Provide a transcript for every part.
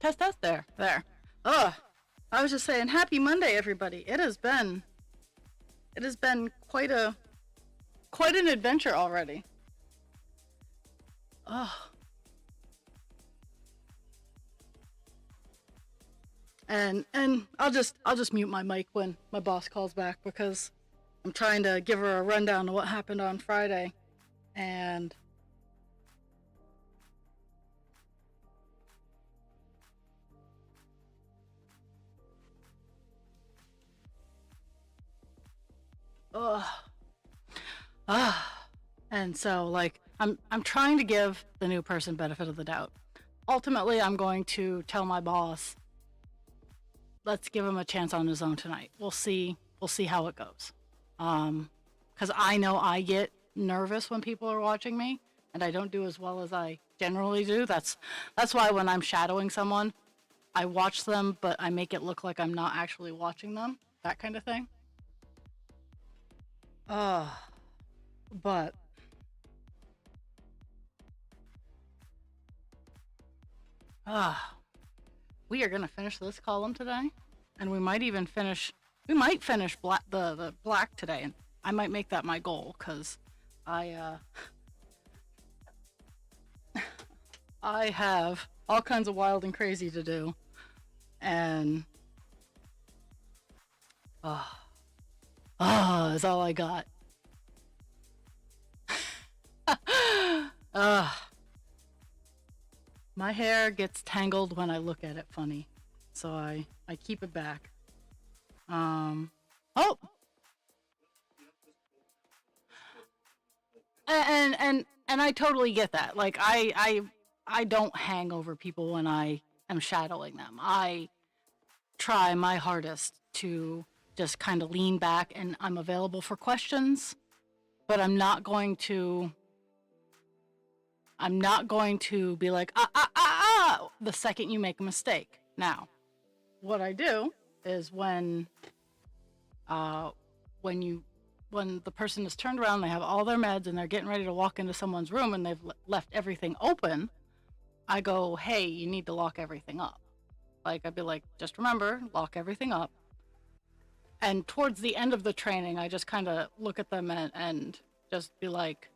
Test. There. Ugh. I was just saying, happy Monday, everybody. It has been quite an adventure already. Ugh. And I'll just mute my mic when my boss calls back because I'm trying to give her a rundown of what happened on Friday. And and so like I'm trying to give the new person benefit of the doubt. Ultimately, I'm going to tell my boss, let's give him a chance on his own tonight. We'll see how it goes. Because I know I get nervous when people are watching me, and I don't do as well as I generally do. That's why when I'm shadowing someone, I watch them, but I make it look like I'm not actually watching them. That kind of thing. But we are gonna finish this column today, and we might finish the black today, and I might make that my goal because I have all kinds of wild and crazy to do, and is all I got. My hair gets tangled when I look at it funny, so I keep it back. Oh, and I totally get that. Like I don't hang over people when I am shadowing them. I try my hardest to just kind of lean back, and I'm available for questions, but I'm not going to be like the second you make a mistake. Now, what I do is when the person is turned around, they have all their meds, and they're getting ready to walk into someone's room, and they've left everything open, I go, hey, you need to lock everything up. Like, I'd be like, just remember, lock everything up. And towards the end of the training, I just kind of look at them and just be like,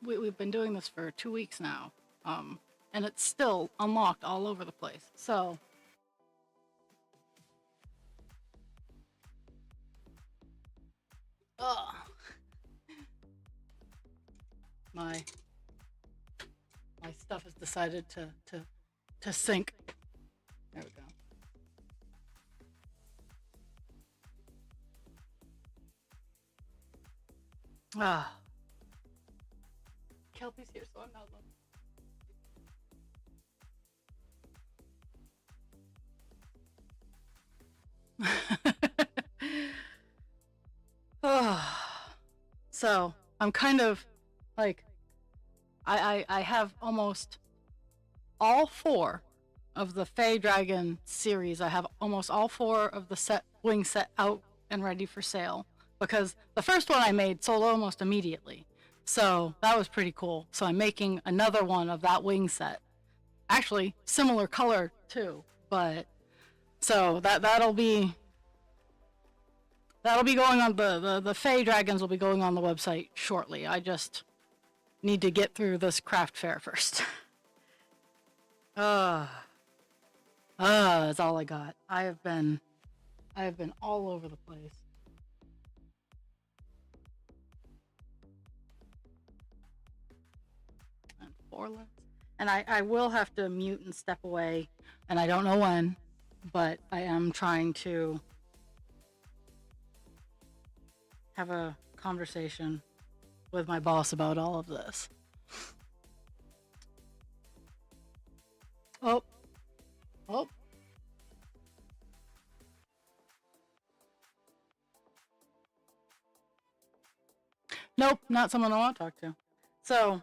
we've been doing this for 2 weeks now, and it's still unlocked all over the place. So my stuff has decided to sync. There we go. Kelpie's here, so I'm not alone. So I'm kind of like, I have almost all 4 of the Fey Dragon series. I have almost all 4 of the wing set out and ready for sale, because the first one I made sold almost immediately. So that was pretty cool. So I'm making another one of that wing set. Actually, similar color too, but so that'll be going on the Fey Dragons will be going on the website shortly. I just need to get through this craft fair first. That's all I got. I have been all over the place. And 4 left. And I will have to mute and step away, and I don't know when, but I am trying to have a conversation with my boss about all of this. Oh. Nope, not someone I want to talk to. So,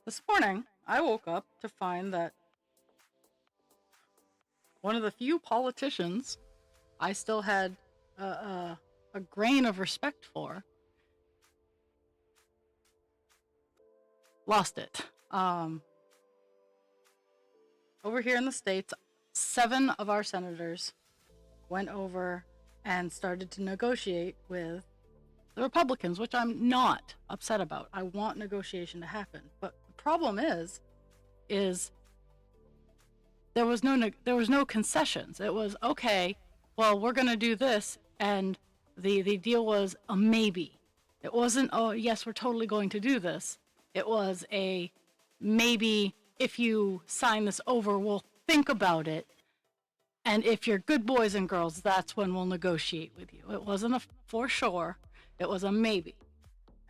this morning, I woke up to find that one of the few politicians I still had a grain of respect for lost it. over here in the States, 7 of our senators went over and started to negotiate with the Republicans, which I'm not upset about. I want negotiation to happen. But the problem is there was no concessions. It was, okay, well, we're going to do this, and the deal was a maybe. It wasn't, oh, yes, we're totally going to do this. It was a maybe, if you sign this over, we'll think about it. And if you're good boys and girls, that's when we'll negotiate with you. It wasn't a for sure. It was a maybe.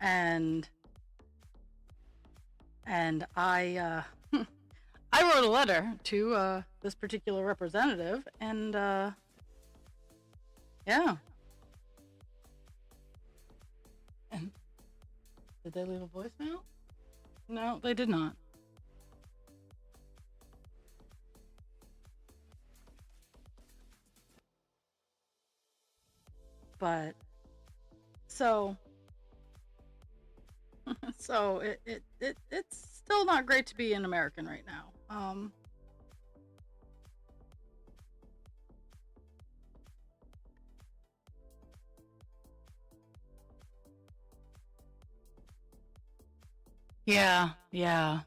And I I wrote a letter to this particular representative, and yeah. And did they leave a voicemail? No, they did not. But so so it's still not great to be an American right now. Yeah, yeah.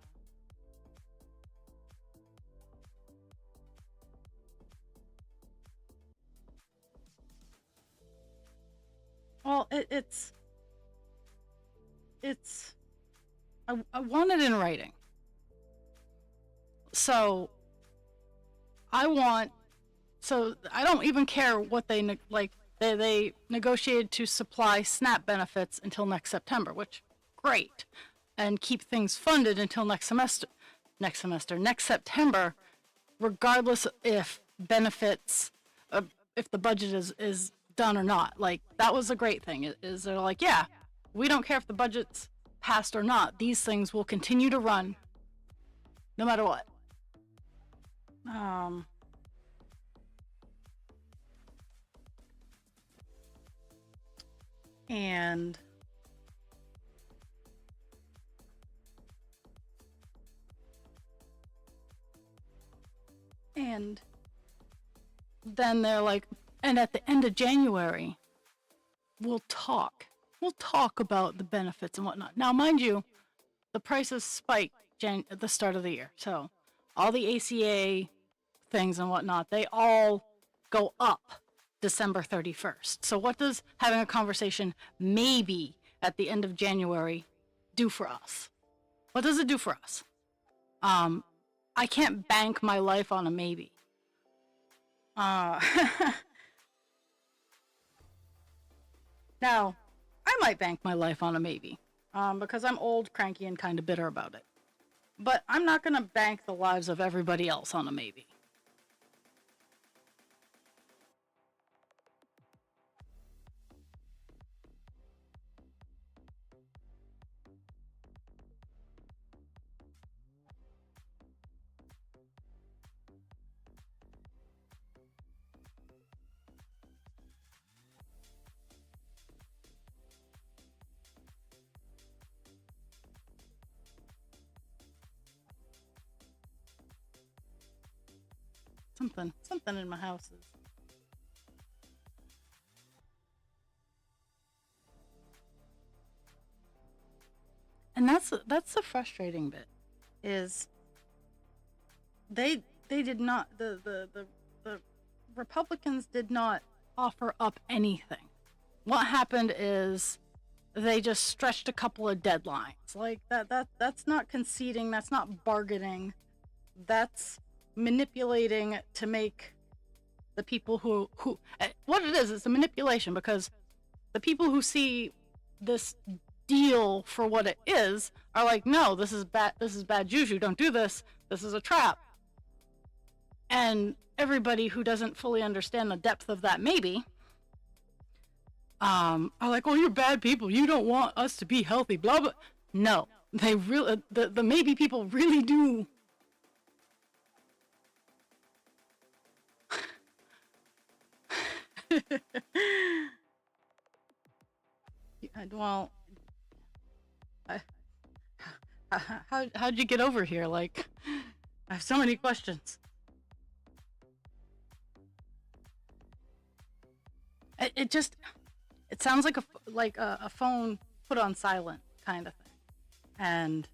Well, it's I want it in writing. So so I don't even care what they negotiated to supply SNAP benefits until next September, which great, and keep things funded until next September, regardless if benefits, if the budget is done or not. Like, that was a great thing. Is they're like, yeah, we don't care if the budget's passed or not. These things will continue to run no matter what. And then they're like, and at the end of January, we'll talk about the benefits and whatnot. Now, mind you, the prices spiked at the start of the year. So all the ACA things and whatnot, they all go up December 31st. So what does having a conversation maybe at the end of January do for us? What does it do for us? I can't bank my life on a maybe. Now, I might bank my life on a maybe, because I'm old, cranky, and kind of bitter about it. But I'm not going to bank the lives of everybody else on a maybe. Something in my house is. And that's the frustrating bit, is they did not, the Republicans did not offer up anything. What happened is they just stretched a couple of deadlines. Like that's not conceding, that's not bargaining. That's manipulating to make the people who what it is, it's a manipulation, because the people who see this deal for what it is are like, no, this is bad juju, don't do this is a trap. And everybody who doesn't fully understand the depth of that maybe are like, oh, you're bad people, you don't want us to be healthy, blah blah. No, they really, the maybe people really do. Well, how'd you get over here? Like, I have so many questions. it sounds like a phone put on silent kind of thing. And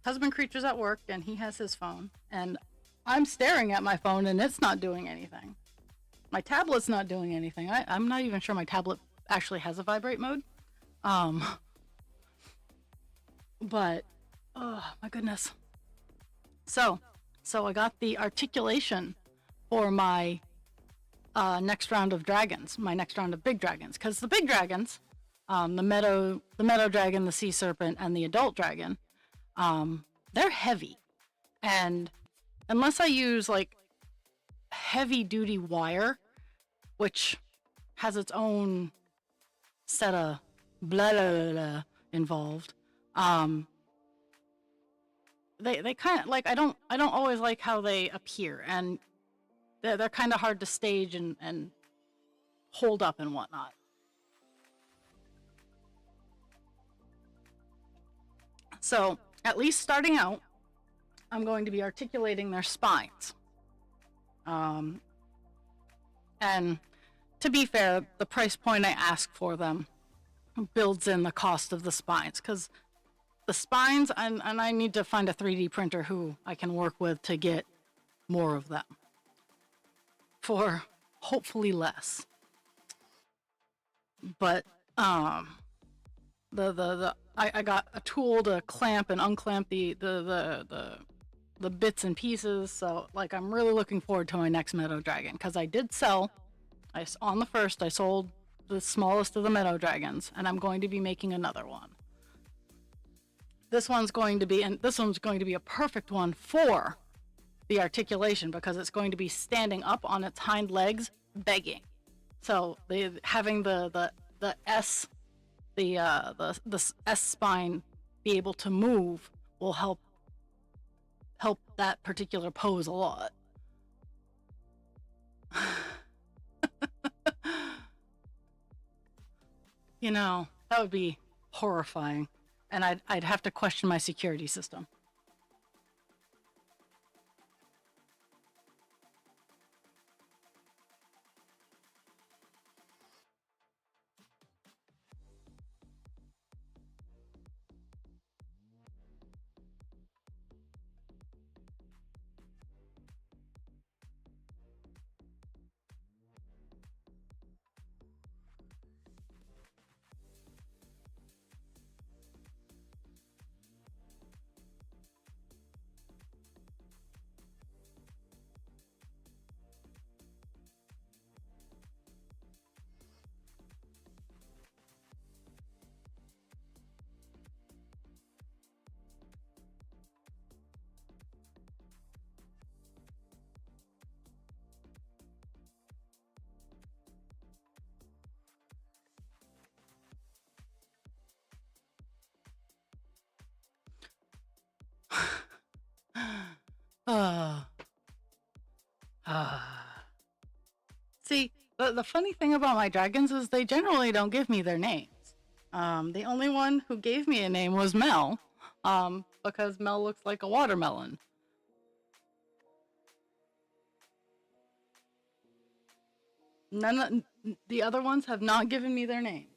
husband creature's at work and he has his phone, and I'm staring at my phone and it's not doing anything. My tablet's not doing anything. I'm not even sure my tablet actually has a vibrate mode. But oh my goodness. So I got the articulation for my next round of dragons, my next round of big dragons, because the big dragons, the meadow dragon, the sea serpent, and the adult dragon, they're heavy, and unless I use like heavy duty wire, which has its own set of blah blah blah, blah involved, they kind of like I don't always like how they appear, and they're kind of hard to stage and hold up and whatnot. So at least starting out, I'm going to be articulating their spines. And to be fair, the price point I ask for them builds in the cost of the spines, because the spines, and I need to find a 3D printer who I can work with to get more of them for hopefully less. But I got a tool to clamp and unclamp the bits and pieces, so like I'm really looking forward to my next meadow dragon, because I did sell, on the first I sold the smallest of the meadow dragons, and I'm going to be making another one. This one's going to be a perfect one for the articulation, because it's going to be standing up on its hind legs begging. So having the S spine be able to move will help that particular pose a lot. You know, that would be horrifying, and I'd have to question my security system. See, the funny thing about my dragons is they generally don't give me their names. The only one who gave me a name was Mel, because Mel looks like a watermelon. The other ones have not given me their names.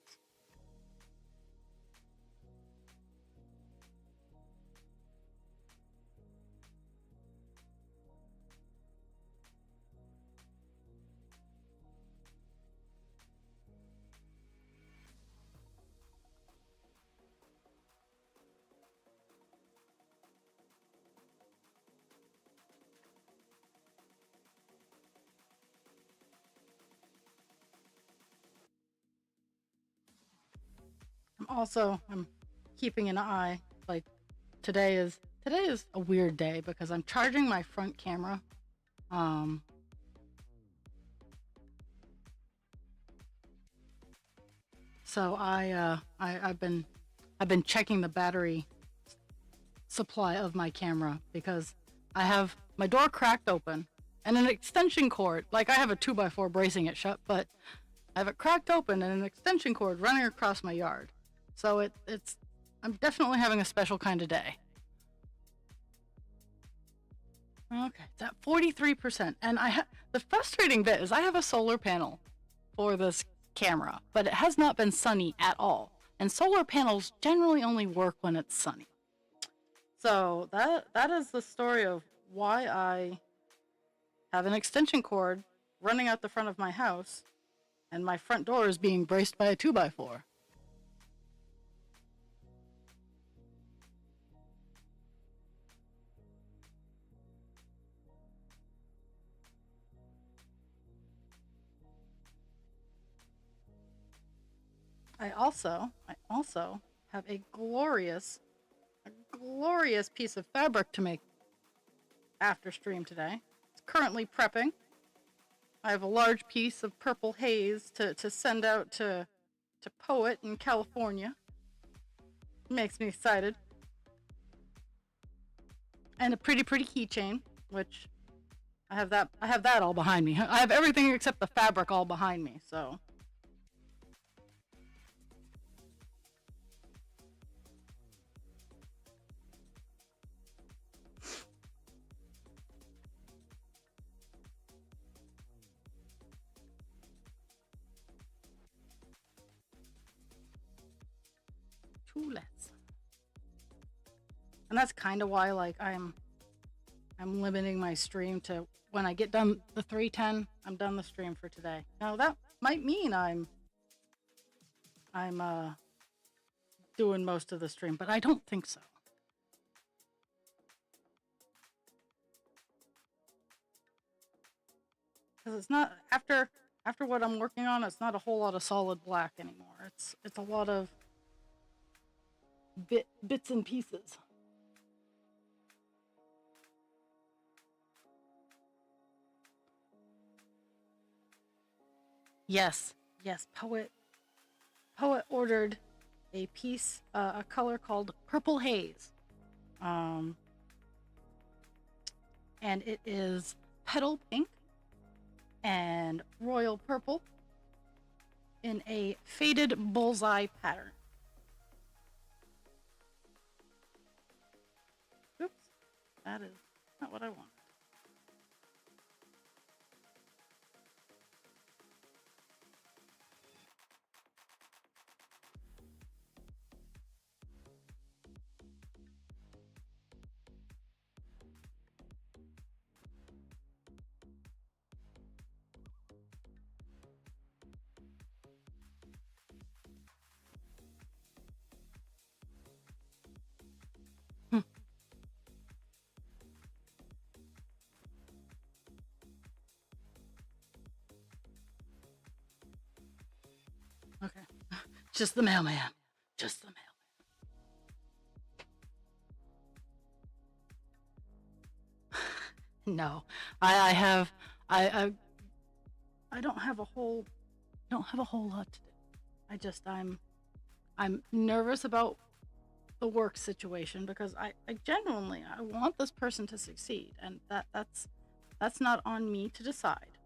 I'm keeping an eye, like today is a weird day because I'm charging my front camera. So I've been checking the battery supply of my camera, because I have my door cracked open and an extension cord, like I have a 2x4 bracing it shut, but I have it cracked open and an extension cord running across my yard. So I'm definitely having a special kind of day. Okay, it's at 43%. And the frustrating bit is I have a solar panel for this camera, but it has not been sunny at all. And solar panels generally only work when it's sunny. So that is the story of why I have an extension cord running out the front of my house, and my front door is being braced by a 2x4. I also have a glorious piece of fabric to make after stream today. It's currently prepping. I have a large piece of purple haze to send out to Poet in California. Makes me excited. And a pretty keychain, which I have that all behind me. I have everything except the fabric all behind me, so. Too less. And that's kind of why, like, I'm limiting my stream to when I get done the 310, I'm done the stream for today. Now that might mean I'm doing most of the stream, but I don't think so. Because it's not after what I'm working on, it's not a whole lot of solid black anymore. It's a lot of bits and pieces. Yes, Poet ordered a piece, a color called Purple Haze. And it is petal pink and royal purple in a faded bullseye pattern. Oops, that is not what I want. Okay. Just the mailman. Just the mailman. No. I don't have a whole lot to do. I'm nervous about the work situation because I genuinely want this person to succeed, and that's not on me to decide.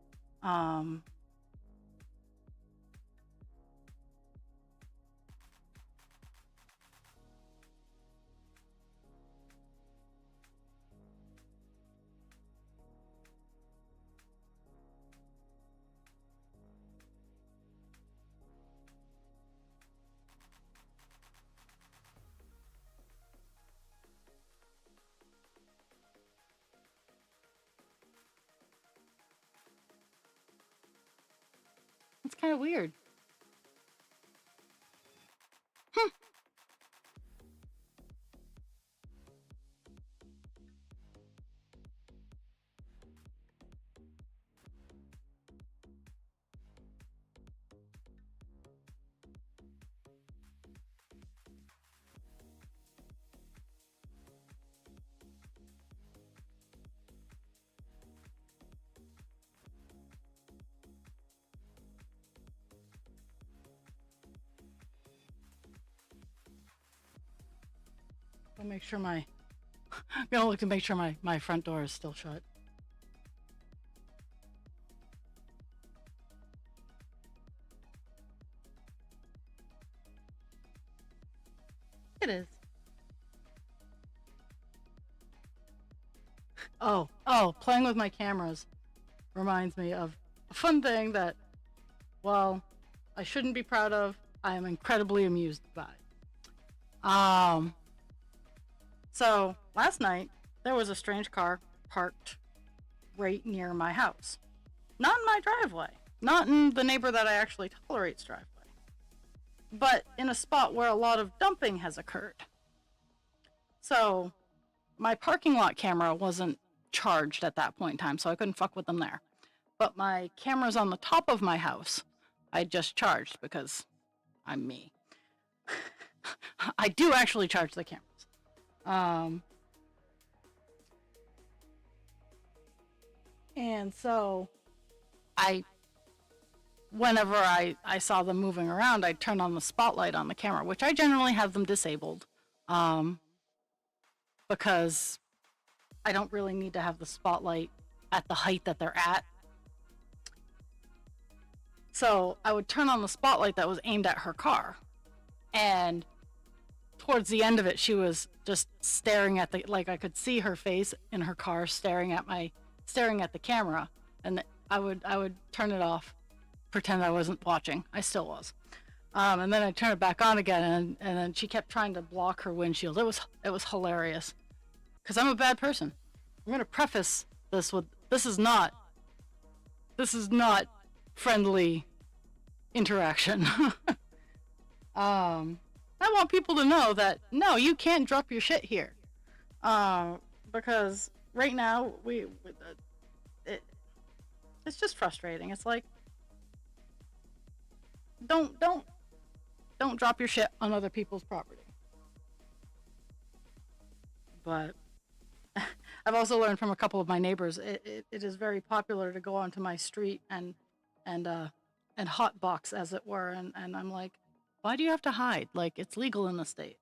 It's kind of weird. I'll make sure I'm gonna look to make sure my front door is still shut. It is. Oh, playing with my cameras reminds me of a fun thing that well, I shouldn't be proud of. I am incredibly amused by. Um, so last night there was a strange car parked right near my house. Not in my driveway, not in the neighbor that I actually tolerate's driveway, but in a spot where a lot of dumping has occurred. So my parking lot camera wasn't charged at that point in time, so I couldn't fuck with them there. But my cameras on the top of my house, I just charged because I'm me. I do actually charge the cameras. And so whenever I saw them moving around, I'd turn on the spotlight on the camera, which I generally have them disabled, because I don't really need to have the spotlight at the height that they're at. So I would turn on the spotlight that was aimed at her car, and towards the end of it, she was just staring at like I could see her face in her car staring at the camera, and I would turn it off, pretend I wasn't watching. I still was. And then I'd turn it back on again, and then she kept trying to block her windshield. It was hilarious, because I'm a bad person. I'm gonna preface this with this is not friendly interaction. I want people to know that no, you can't drop your shit here, because right now it's just frustrating. It's like don't drop your shit on other people's property. But I've also learned from a couple of my neighbors, it is very popular to go onto my street and hotbox, as it were, and I'm like, why do you have to hide? Like, it's legal in the state.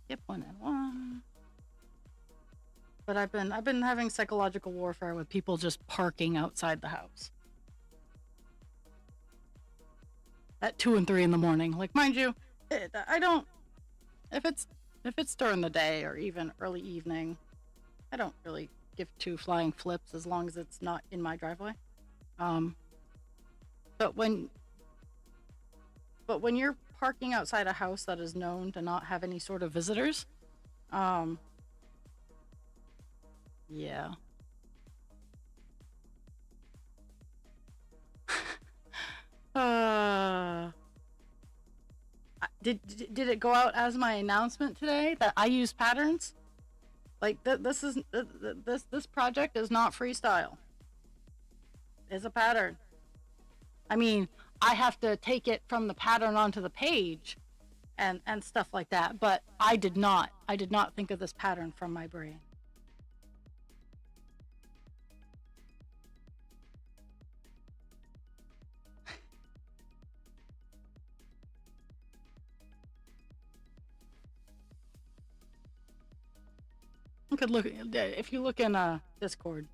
Yep, 1 and 1. But I've been having psychological warfare with people just parking outside the house at 2 and 3 in the morning. Like, mind you, I don't. If it's during the day or even early evening, I don't really give two flying flips as long as it's not in my driveway. But when you're parking outside a house that is known to not have any sort of visitors, yeah. Did it go out as my announcement today that I use patterns? Like, this project is not freestyle. It's a pattern. I mean, I have to take it from the pattern onto the page and stuff like that, but I did not think of this pattern from my brain. You could look, if you look in Discord.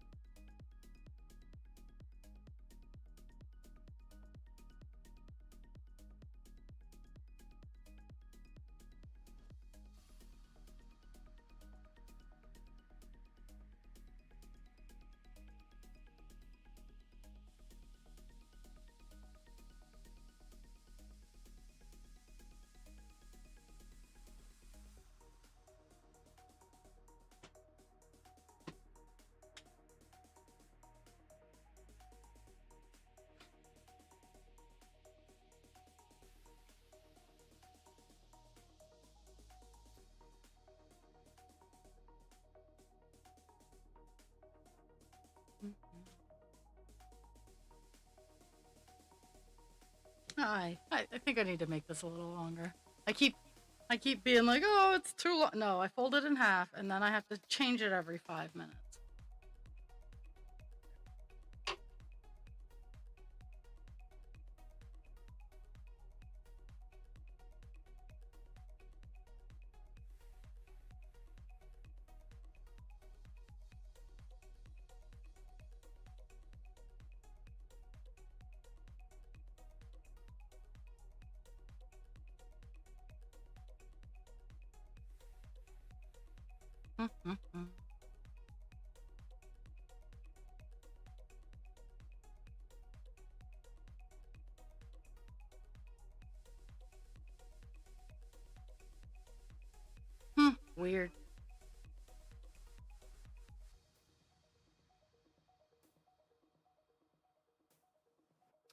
I think I need to make this a little longer. I keep being like, oh, it's too long. No, I fold it in half and then I have to change it every 5 minutes. Weird.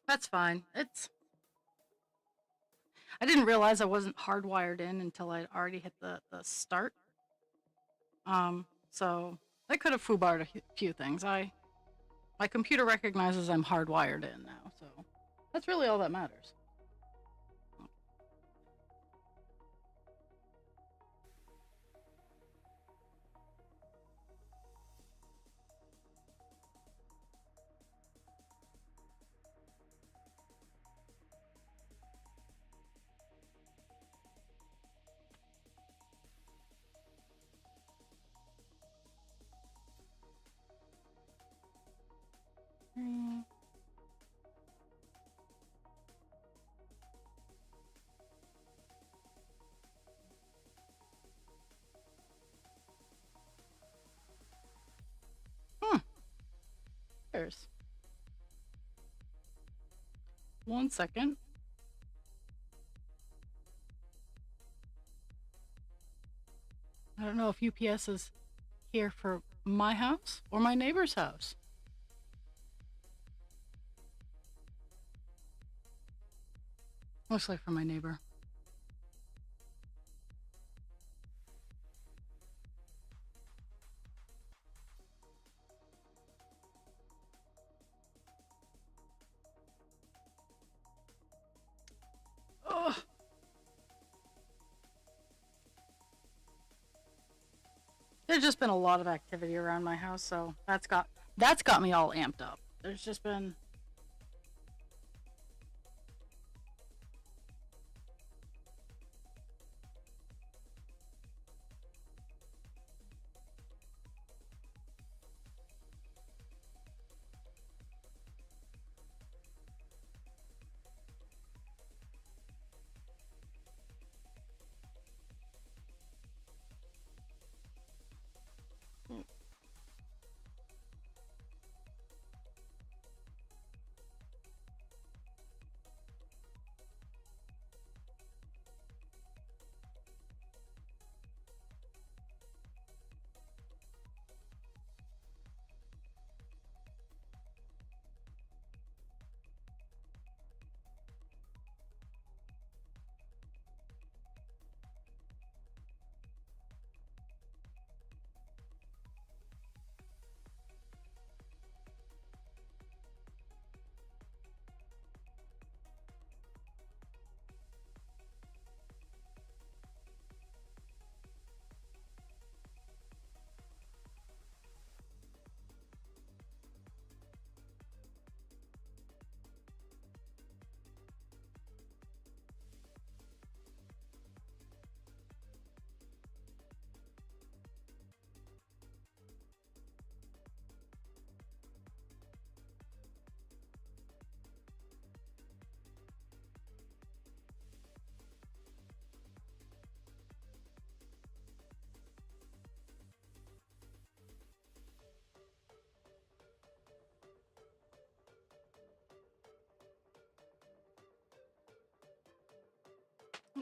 That's fine. I didn't realize I wasn't hardwired in until I'd already hit the start. So I could have foobarred a few things. My computer recognizes I'm hardwired in now, so that's really all that matters. Hmm. There's 1 second. I don't know if UPS is here for my house or my neighbor's house. Looks like for my neighbor. Ugh. There's just been a lot of activity around my house, so that's got me all amped up. There's just been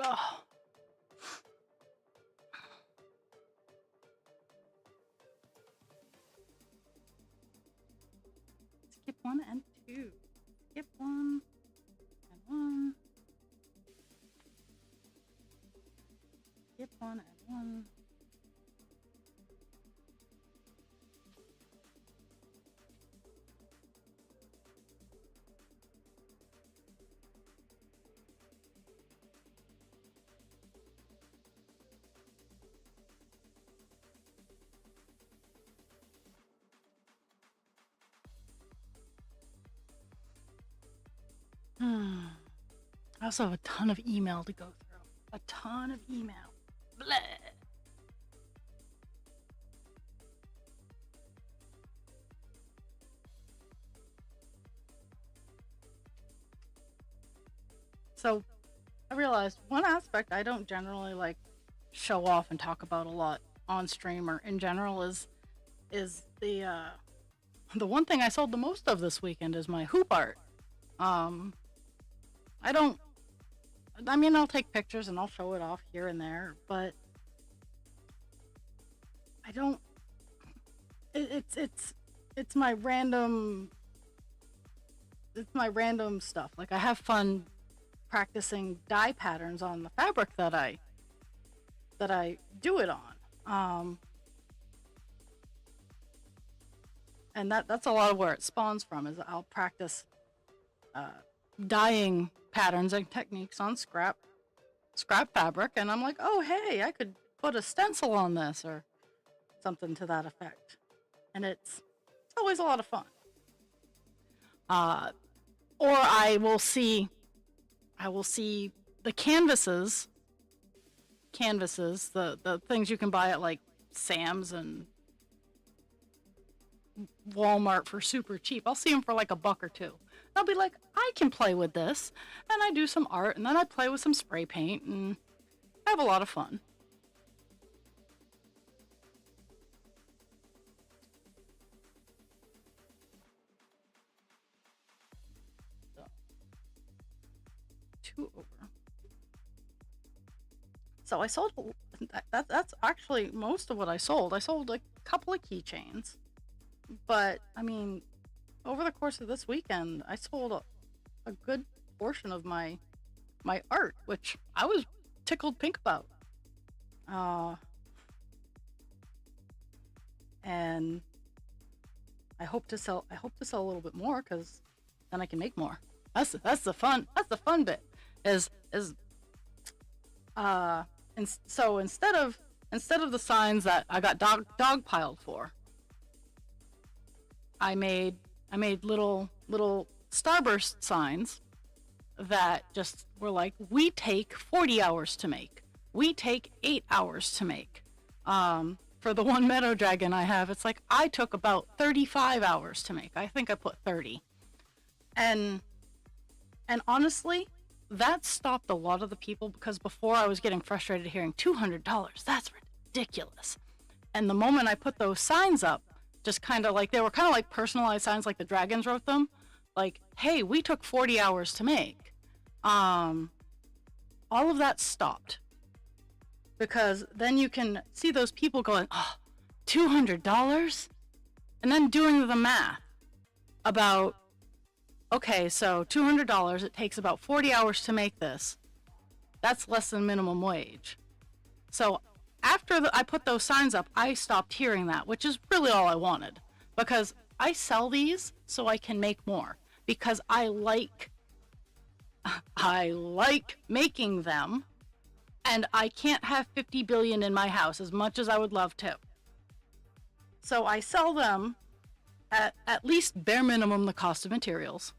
oh. Skip 1 and 2. Skip 1 and 1. Skip 1 and 1. I also have a ton of email to go through. A ton of email. Blah. So I realized one aspect I don't generally like show off and talk about a lot on stream or in general is the one thing I sold the most of this weekend is my hoop art. Um, I don't. I mean, I'll take pictures and I'll show it off here and there, but I don't. It's my random. It's my random stuff. Like I have fun practicing dye patterns on the fabric that I do it on. And that's a lot of where it spawns from. Is I'll practice dyeing patterns and techniques on scrap fabric, and I'm like, oh hey, I could put a stencil on this or something to that effect, and it's always a lot of fun. Or I will see the canvases, the things you can buy at like Sam's and Walmart for super cheap. I'll see them for like $1 or $2. I'll be like, I can play with this, and I do some art, and then I play with some spray paint, and I have a lot of fun. So, 2 over. So I sold, that's actually most of what I sold. I sold a couple of keychains, but I mean, over the course of this weekend, I sold a good portion of my art, which I was tickled pink about. And I hope to sell a little bit more, because then I can make more. That's the fun bit. And so instead of the signs that I got dog piled for, I made little starburst signs that just were like, we take 40 hours to make, we take 8 hours to make. For the one meadow dragon I have, it's like I took about 35 hours to make. I think I put 30. And honestly, that stopped a lot of the people, because before I was getting frustrated hearing $200. That's ridiculous. And the moment I put those signs up, just kind of like, they were kind of like personalized signs, like the dragons wrote them, like, hey, we took 40 hours to make. All of that stopped, because then you can see those people going, oh, $200, and then doing the math about, okay, so $200, it takes about 40 hours to make this. That's less than minimum wage. So after I put those signs up, I stopped hearing that, which is really all I wanted, because I sell these so I can make more, because I like making them, and I can't have 50 billion in my house, as much as I would love to. So I sell them at least bare minimum the cost of materials,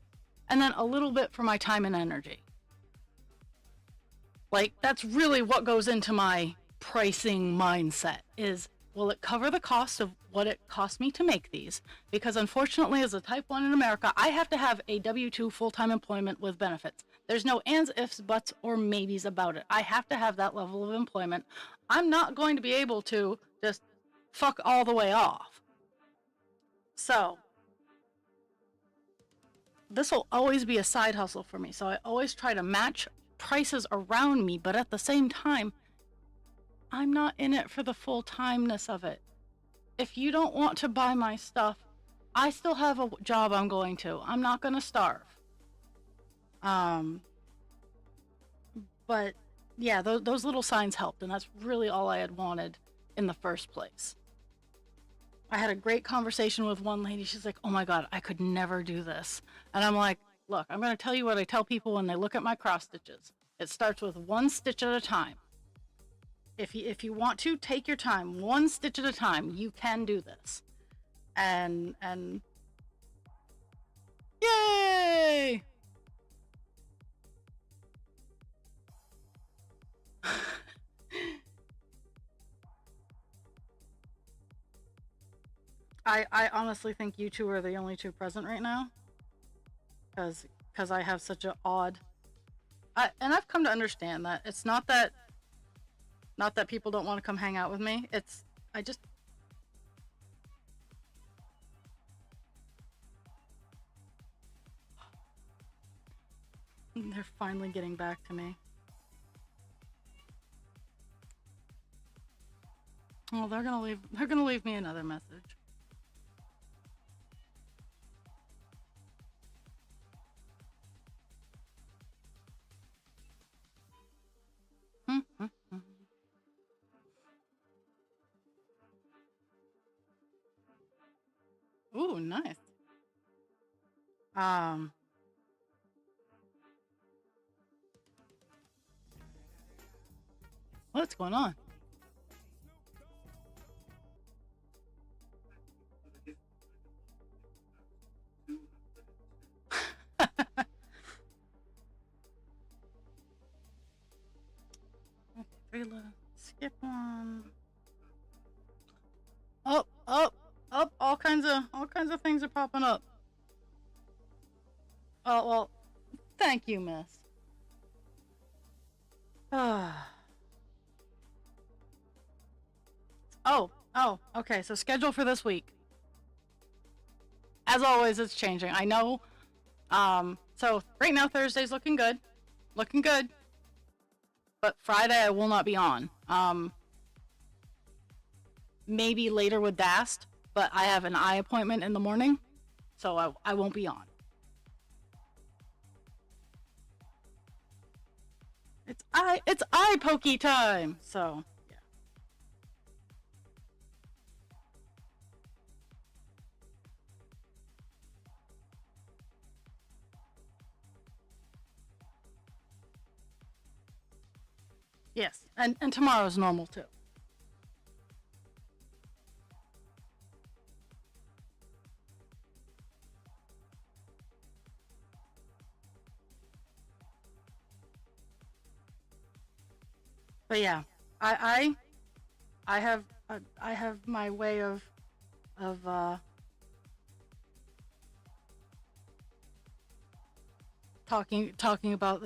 and then a little bit for my time and energy. Like, that's really what goes into my pricing mindset is, will it cover the cost of what it cost me to make these? Because unfortunately, as a type 1 in America, I have to have a W-2 full-time employment with benefits. There's no ands, ifs, buts, or maybes about it. I have to have that level of employment. I'm not going to be able to just fuck all the way off. So this will always be a side hustle for me. So I always try to match prices around me, but at the same time, I'm not in it for the full-timeness of it. If you don't want to buy my stuff, I still have a job I'm going to. I'm not going to starve. But yeah, those little signs helped, and that's really all I had wanted in the first place. I had a great conversation with one lady. She's like, oh my God, I could never do this. And I'm like, look, I'm going to tell you what I tell people when they look at my cross stitches. It starts with 1 stitch at a time. If you want to, take your time, 1 stitch at a time. You can do this. And yay! I honestly think you two are the only two present right now, because I have such an odd, and I've come to understand that it's not that people don't want to come hang out with me. It's I just, they're finally getting back to me. Oh, they're gonna leave me another message. Ooh, nice. What's going on? Skip one. Up, up, up! All kinds of things are popping up. Oh well, thank you, miss. Oh, okay. So schedule for this week. As always, it's changing. I know. So right now Thursday's looking good, looking good. But Friday I will not be on. Maybe later with Dast, but I have an eye appointment in the morning, so I won't be on. It's eye pokey time. So yeah. Yes, and tomorrow's normal too. But yeah, I have I have my way of talking about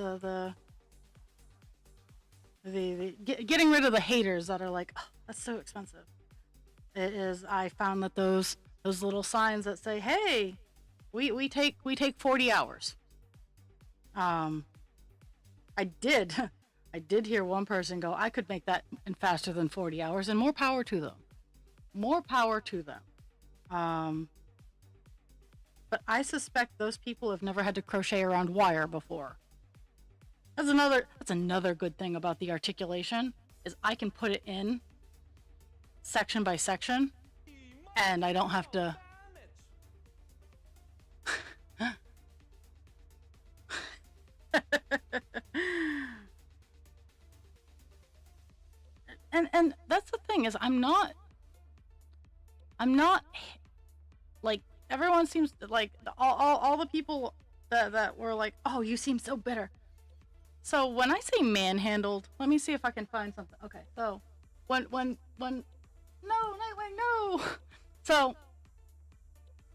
getting rid of the haters that are like, oh, that's so expensive. It is. I found that those little signs that say, hey, we take 40 hours. I did I did hear one person go, I could make that in faster than 40 hours, and more power to them. More power to them. But I suspect those people have never had to crochet around wire before. That's another good thing about the articulation, is I can put it in section by section, and I don't have to and that's the thing, is I'm not like, everyone seems to, like, all the people that were like, oh, you seem so bitter. So when I say manhandled, let me see if I can find something. Okay, so when no, Nightwing, no. So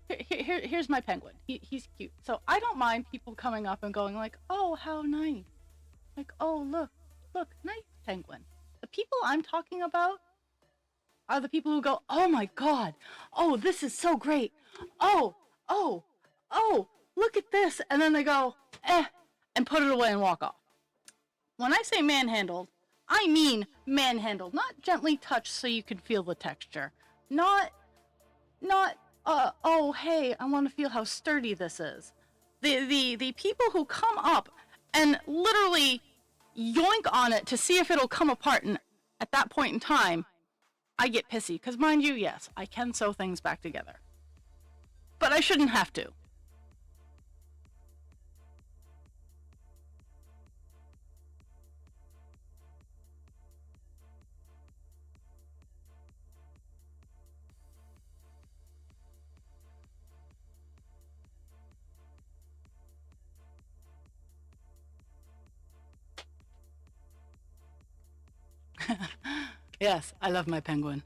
here's my penguin. He's cute. So I don't mind people coming up and going like, oh, how nice. Like, oh, look, nice penguin. The people I'm talking about are the people who go, oh my god, oh, this is so great. Oh, look at this. And then they go, and put it away and walk off. When I say manhandled, I mean manhandled, not gently touched so you can feel the texture. Not, oh, hey, I want to feel how sturdy this is. The people who come up and literally yoink on it to see if it'll come apart, and at that point in time, I get pissy, because mind you, yes, I can sew things back together. But I shouldn't have to. Yes, I love my penguin.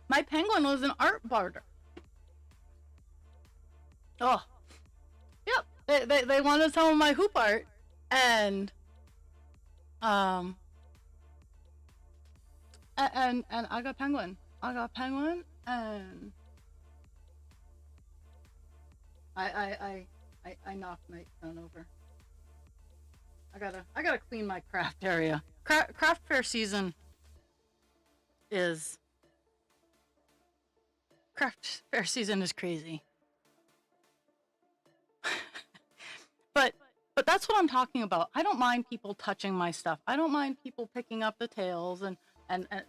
My penguin was an art barter. Oh, yep. They wanted some of my hoop art, and And I got penguin. I got penguin, and I knocked my son over. I gotta clean my craft area. Craft fair season is craft fair season is crazy. but but that's what I'm talking about. I don't mind people touching my stuff. I don't mind people picking up the tails and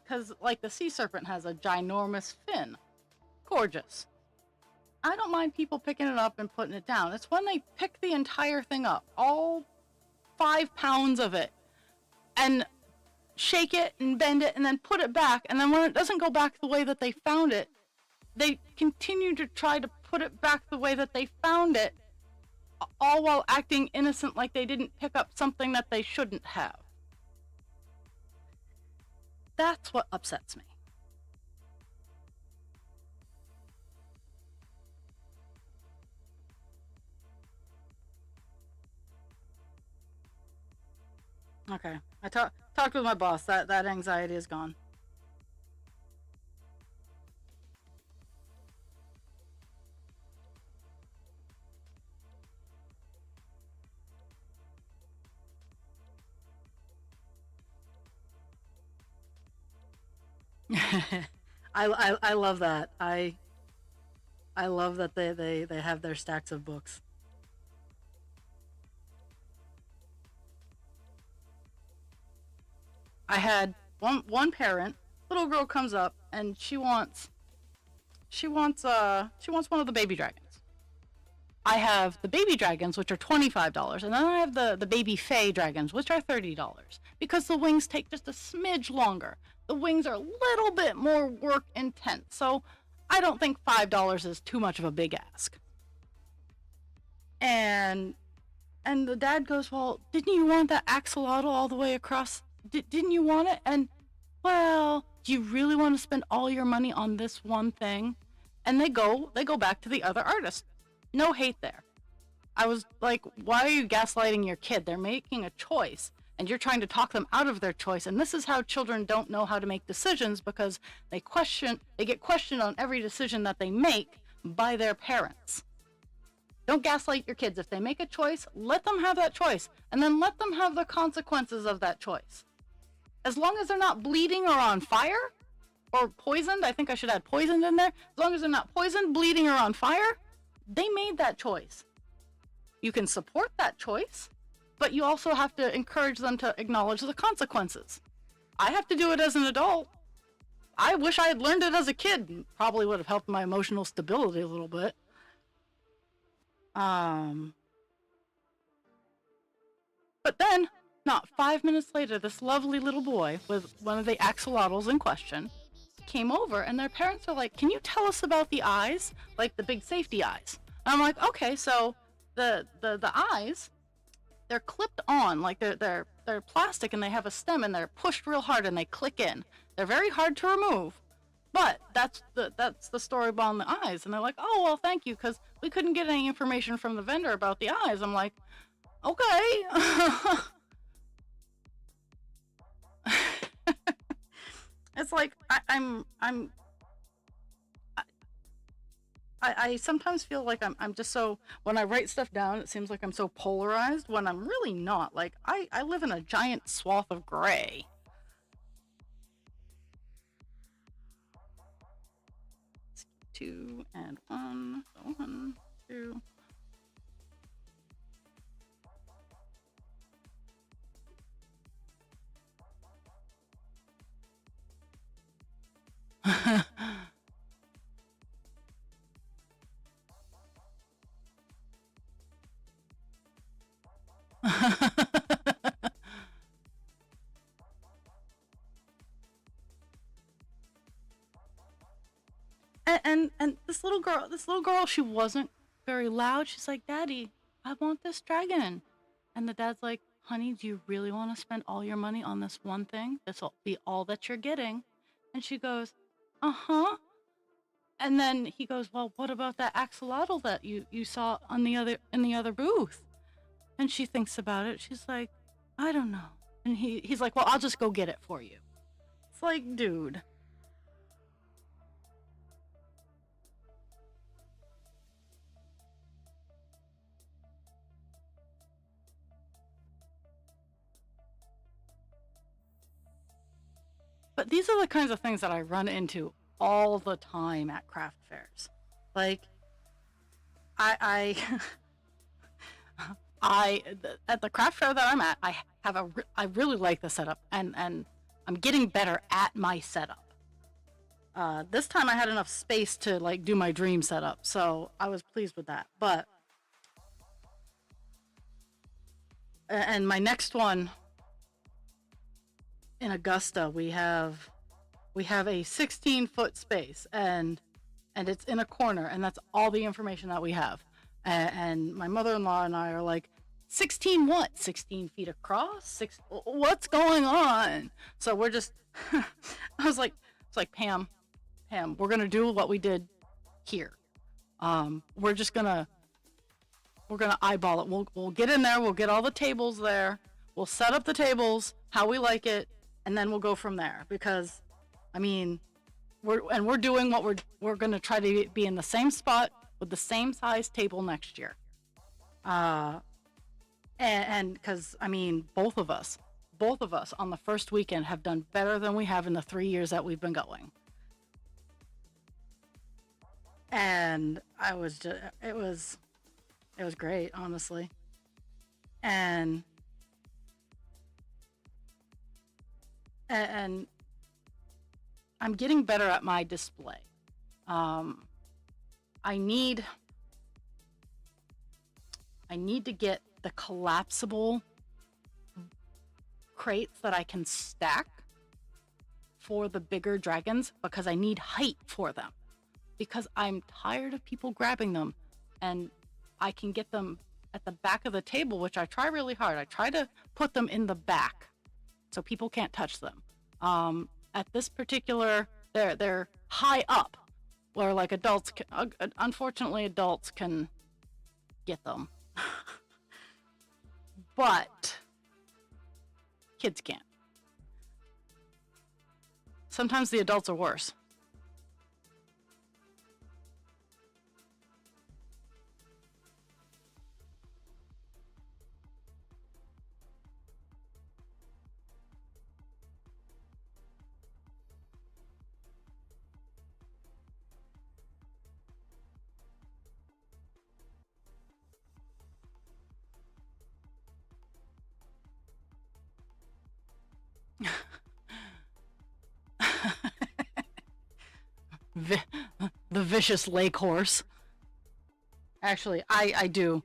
because like the sea serpent has a ginormous fin, gorgeous. I don't mind people picking it up and putting it down. It's when they pick the entire thing up, all 5 pounds of it, and shake it and bend it and then put it back. And then when it doesn't go back the way that they found it, they continue to try to put it back the way that they found it, all while acting innocent like they didn't pick up something that they shouldn't have. That's what upsets me. Okay. I talked with my boss. That anxiety is gone. I love that. I love that they have their stacks of books. I had one parent, little girl comes up and she wants one of the baby dragons. I have the baby dragons, which are $25, and then I have the baby fey dragons, which are $30, because the wings take just a smidge longer. The wings are a little bit more work intense, so I don't think $5 is too much of a big ask. And and the dad goes, "Well, didn't you want that axolotl all the way across? Didn't you want it?" And well, do you really want to spend all your money on this one thing? And they go back to the other artist. No hate there. I was like, why are you gaslighting your kid? They're making a choice and you're trying to talk them out of their choice. And this is how children don't know how to make decisions, because they get questioned on every decision that they make by their parents. Don't gaslight your kids. If they make a choice, let them have that choice, and then let them have the consequences of that choice. As long as they're not bleeding or on fire or poisoned, I think I should add poisoned in there. As long as they're not poisoned, bleeding, or on fire, they made that choice. You can support that choice, but you also have to encourage them to acknowledge the consequences. I have to do it as an adult. I wish I had learned it as a kid. Probably would have helped my emotional stability a little bit. Um, but then, not 5 minutes later, this lovely little boy with one of the axolotls in question came over, and their parents are like, "Can you tell us about the eyes? Like the big safety eyes?" And I'm like, "Okay, so the eyes, they're clipped on, like they're plastic, and they have a stem, and they're pushed real hard, and they click in. They're very hard to remove." But that's the story behind the eyes. And they're like, "Oh, well, thank you, because we couldn't get any information from the vendor about the eyes." I'm like, okay. It's like I sometimes feel like I'm just so, when I write stuff down, it seems like I'm so polarized when I'm really not. Like I live in a giant swath of gray. 2 and 1, so 1, 2. And this little girl, she wasn't very loud. She's like, "Daddy, I want this dragon." And the dad's like, "Honey, do you really want to spend all your money on this one thing? This will be all that you're getting." And she goes, "Uh-huh." And then he goes, "Well, what about that axolotl that you saw on the other booth?" And she thinks about it. She's like, "I don't know." And he's like, "Well, I'll just go get it for you." It's like, dude. But these are the kinds of things that I run into all the time at craft fairs. Like, I at the craft fair that I'm at, I really like the setup, and I'm getting better at my setup. This time I had enough space to like do my dream setup, so I was pleased with that. But and my next one in Augusta, we have a 16-foot space, and it's in a corner, and that's all the information that we have. And my mother-in-law and I are like, 16 what? 16 feet across? What's going on? So we're just, I was like, it's like, Pam, we're gonna do what we did here. We're gonna eyeball it. We'll get in there. We'll get all the tables there. We'll set up the tables how we like it, and then we'll go from there. Because, I mean, we're doing what we're gonna try to be in the same spot with the same size table next year. And because, I mean, both of us on the first weekend have done better than we have in the 3 years that we've been going. And it was great, honestly. And I'm getting better at my display. I need to get the collapsible crates that I can stack for the bigger dragons, because I need height for them. Because I'm tired of people grabbing them, and I can get them at the back of the table, which I try really hard. I try to put them in the back so people can't touch them. At this particular, they're high up, where like adults can, unfortunately adults can get them. But kids can't. Sometimes the adults are worse. The vicious lake horse. Actually, I do.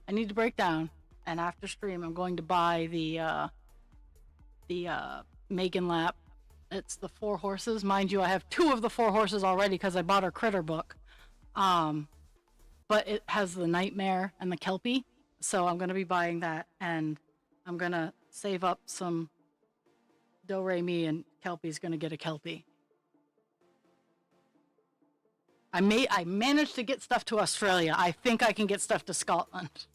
I need to break down, and after stream, I'm going to buy the Megan Lap. It's the 4 horses. Mind you, I have 2 of the 4 horses already because I bought her critter book. But it has the Nightmare and the Kelpie, so I'm gonna be buying that, and I'm gonna save up some Do Re Mi, and Kelpie's gonna get a Kelpie. I managed to get stuff to Australia. I think I can get stuff to Scotland.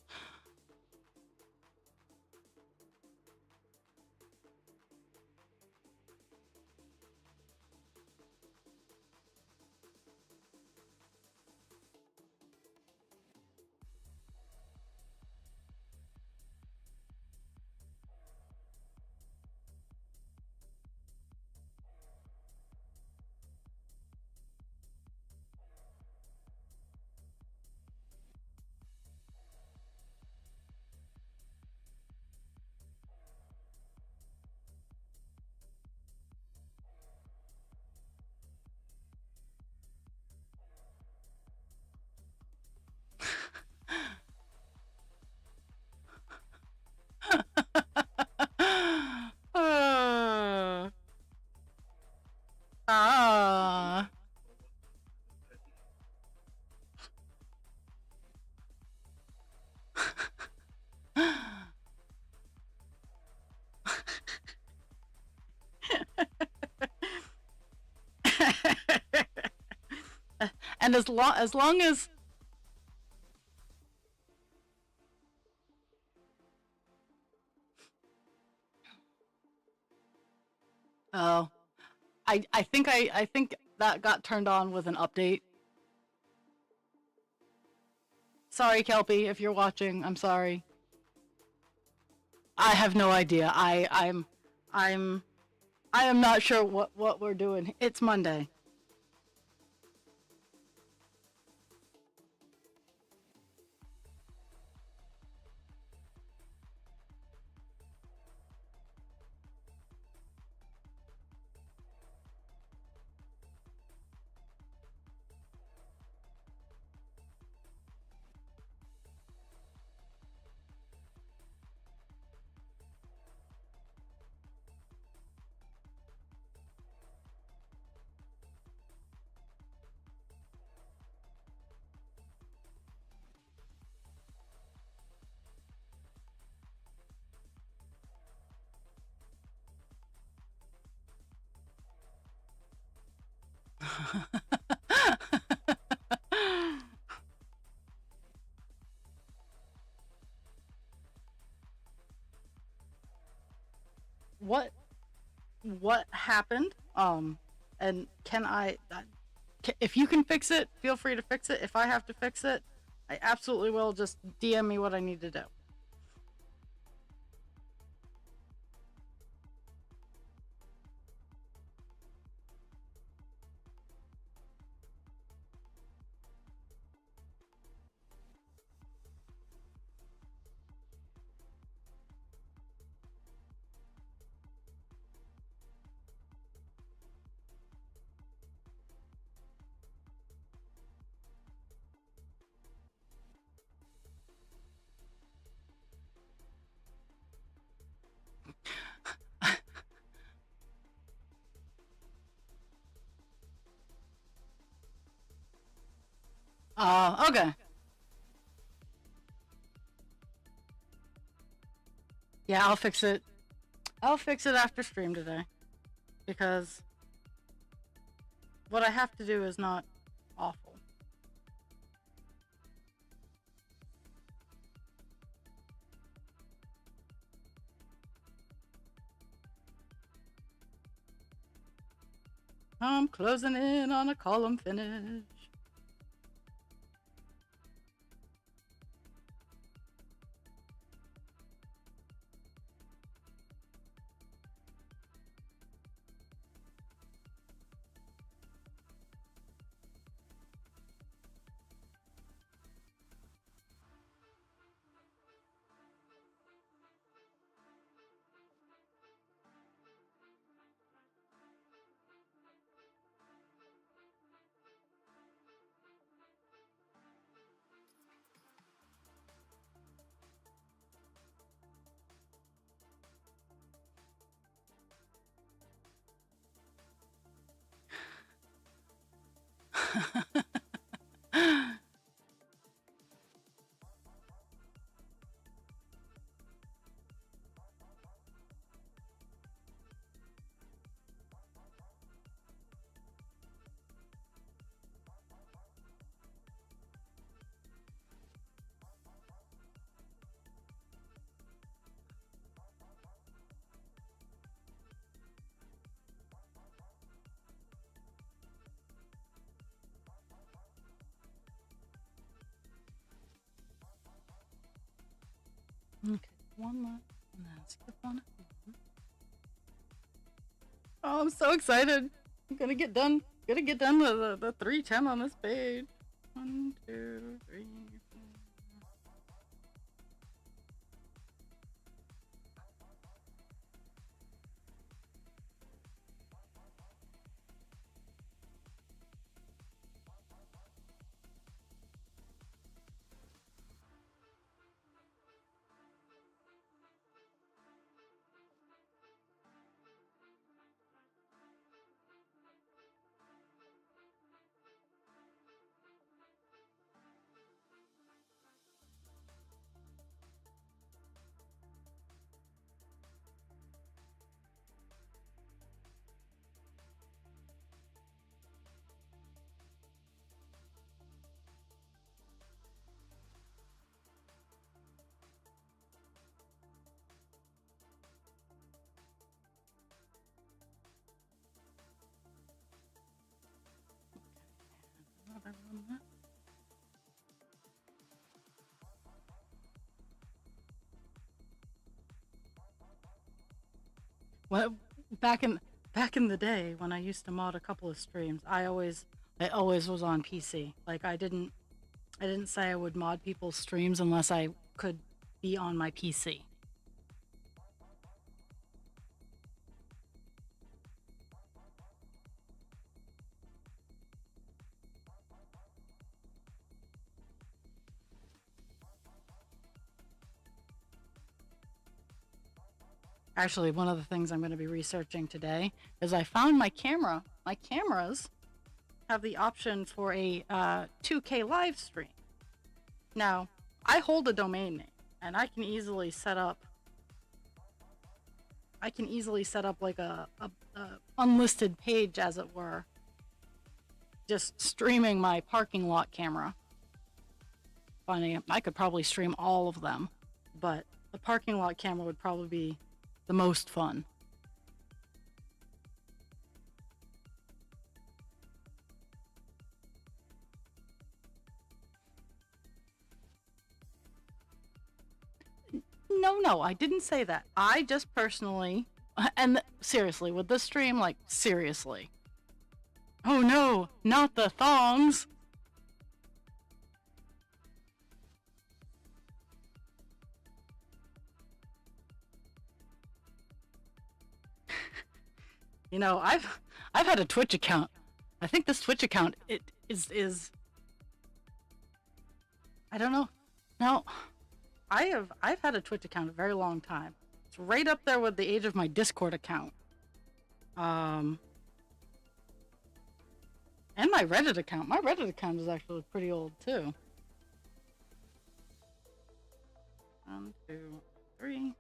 Ah. And as long as Oh, I think that got turned on with an update. Sorry, Kelpie, if you're watching, I'm sorry. I have no idea. I'm I am not sure what we're doing. It's Monday. what what happened? And can if you can fix it, feel free to fix it. If I have to fix it, I absolutely will. Just DM me what I need to do. Okay. Yeah, I'll fix it. I'll fix it after stream today. Because what I have to do is not awful. I'm closing in on a column finish. Okay, one left, and then skip on it. Oh, I'm so excited! I'm gonna get done. Gonna get done with the 310 on this page. 1, 2, 3, 4. run that? Well, back in back in the day when I used to mod a couple of streams, I always was on PC. Like I didn't say I would mod people's streams unless I could be on my PC. Actually, one of the things I'm going to be researching today is I found my camera. My cameras have the option for a 2K live stream. Now, I hold a domain name, and I can easily set up. Like a unlisted page, as it were, just streaming my parking lot camera. Funny, I could probably stream all of them, but the parking lot camera would probably be the most fun. No, I didn't say that. I just personally, and seriously, with this stream, like, seriously. Oh no, not the thongs! You know, I've had a Twitch account. I think this Twitch account is I don't know. No, I've had a Twitch account a very long time. It's right up there with the age of my Discord account. And my Reddit account. My Reddit account is actually pretty old too. 1, 2, 3.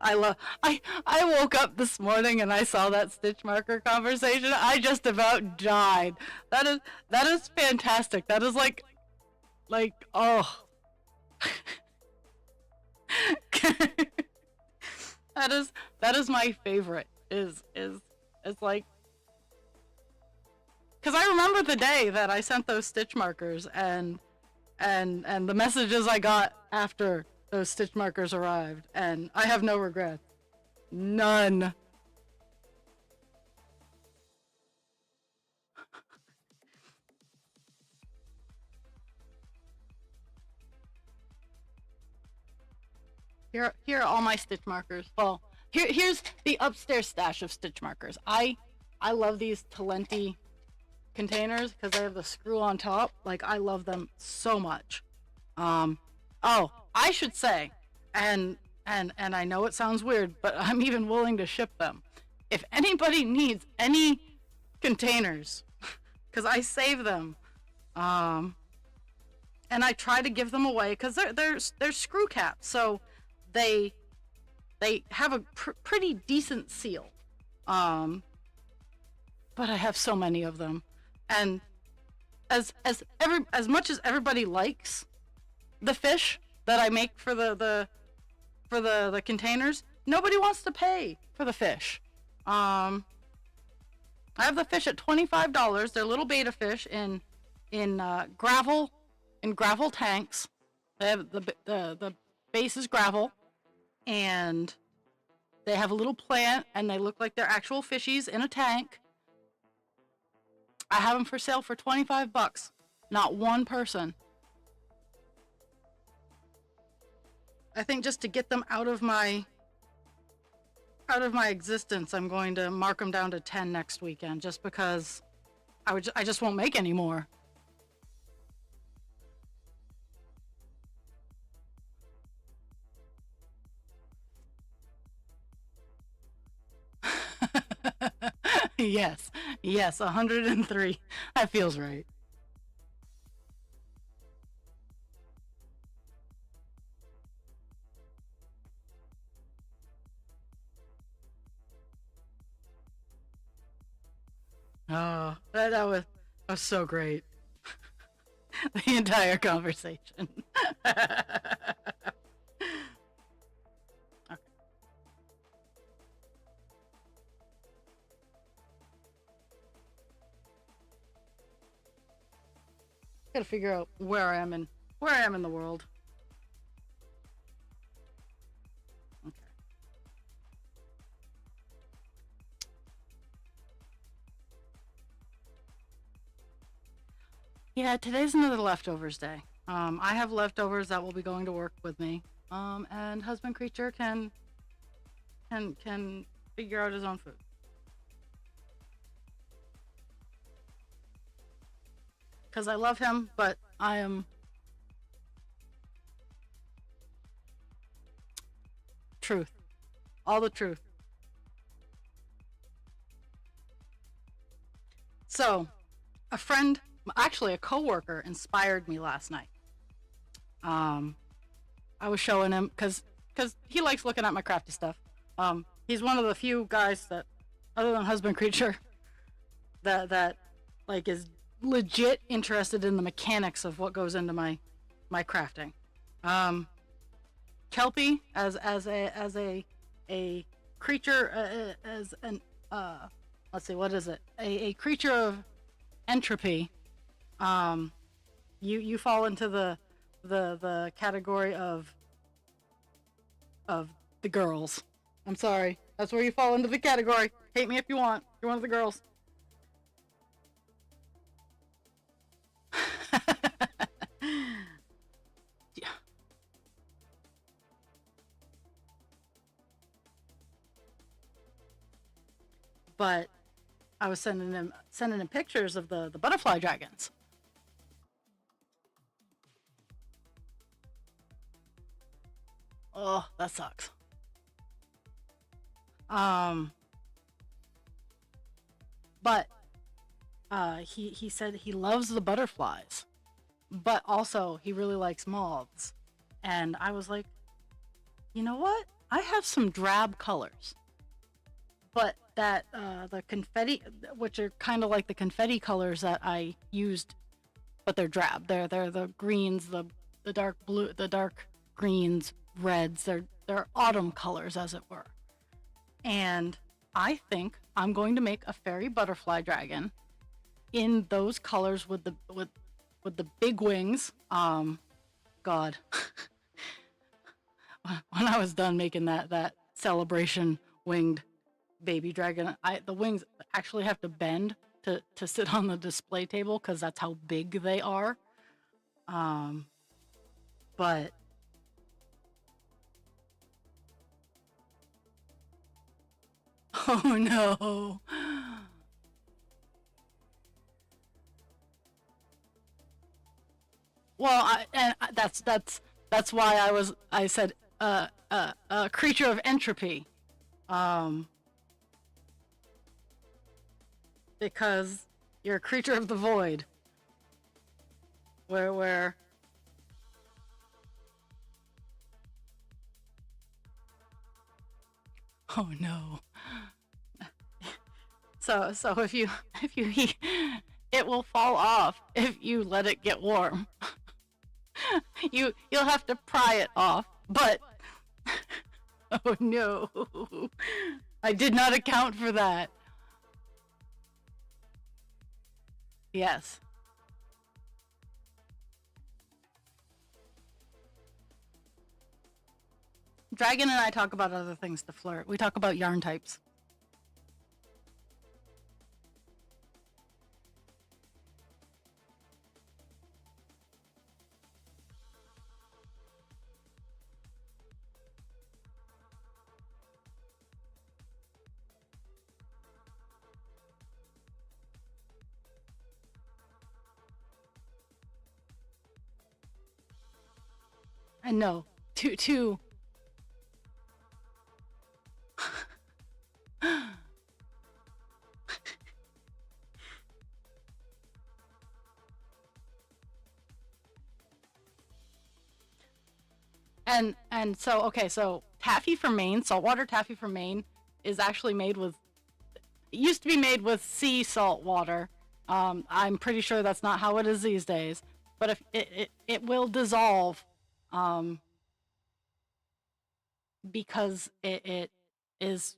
I woke up this morning and I saw that stitch marker conversation. I just about died. That is fantastic. That is like oh. that is my favorite. Is like, because I remember the day that I sent those stitch markers and the messages I got after those stitch markers arrived, and I have no regrets. None. Here are all my stitch markers. Well, here's the upstairs stash of stitch markers. I love these Talenti containers because they have the screw on top. Like, I love them so much. Oh, I should say, and I know it sounds weird, but I'm even willing to ship them. If anybody needs any containers, because I save them, and I try to give them away because they're screw caps, so they have a pretty decent seal. But I have so many of them, and as much as everybody likes the fish that I make for the containers, nobody wants to pay for the fish. I have the fish at $25. They're little beta fish in gravel tanks. They have the base is gravel, and they have a little plant, and they look like they're actual fishies in a tank. I have them for sale for $25. Not one person. I think just to get them out of my existence, I'm going to mark them down to 10 next weekend, just because I just won't make any more. Yes, 103. That feels right. Oh, that was so great. The entire conversation. Okay. gotta figure out where I am in the world. Okay. Yeah, today's another leftovers day. I have leftovers that will be going to work with me. And husband creature can figure out his own food. Because I love him, but I am truth. All the truth. So, a friend, actually a coworker, inspired me last night. I was showing him because he likes looking at my crafty stuff. He's one of the few guys that, other than husband creature, that like is legit interested in the mechanics of what goes into my crafting. Kelpie as a creature as an let's see, what is it? A creature of entropy. You fall into the category of the girls. I'm sorry. That's where you fall into the category. Hate me if you want. You're one of the girls. Yeah. But I was sending him pictures of the butterfly dragons. Oh, that sucks. But he said he loves the butterflies, but also he really likes moths. And I was like, you know what? I have some drab colors, but that the confetti, which are kind of like the confetti colors that I used, but they're drab. They're the greens, the dark blue, the dark greens, reds. They're autumn colors, as it were. And I think I'm going to make a fairy butterfly dragon in those colors with the big wings. God. When I was done making that celebration winged baby dragon, the wings actually have to bend to sit on the display table because that's how big they are. But oh no. Well, that's why I said a creature of entropy, um, because you're a creature of the void, where oh no. So if you it will fall off if you let it get warm. You'll have to pry it off, but oh no. I did not account for that. Yes. Dragon and I talk about other things to flirt. We talk about yarn types. And no, two. And so okay, so taffy from Maine, saltwater taffy from Maine, is actually made with. It used to be made with sea salt water. I'm pretty sure that's not how it is these days. But if it will dissolve, um, because it is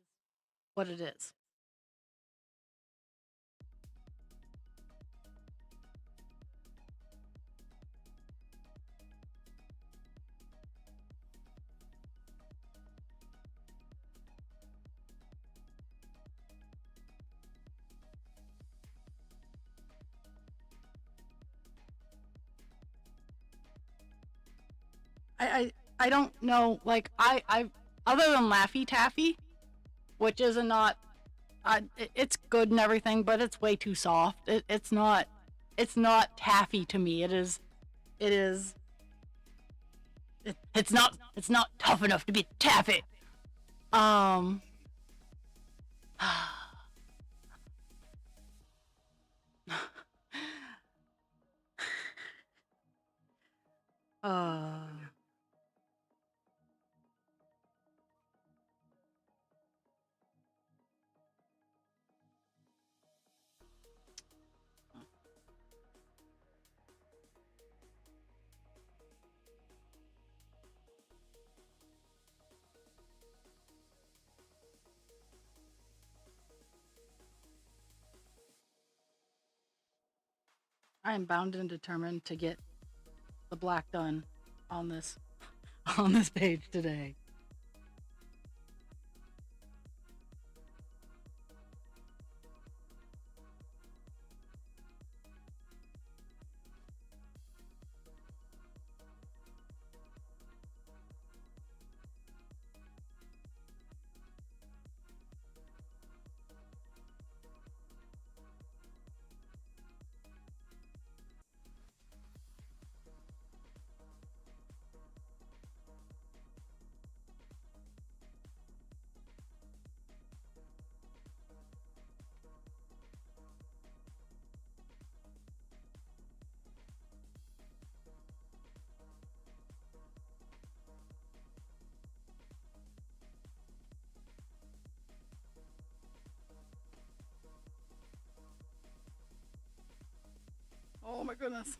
what it is. I don't know. Like I other than Laffy Taffy, which is a not, it's good and everything, but it's way too soft. It's not taffy to me. It is it's not tough enough to be taffy. Um. uh. I am bound and determined to get the black done on this on this page today. Oh my goodness.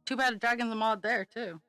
Too bad a dragon's a mod there too.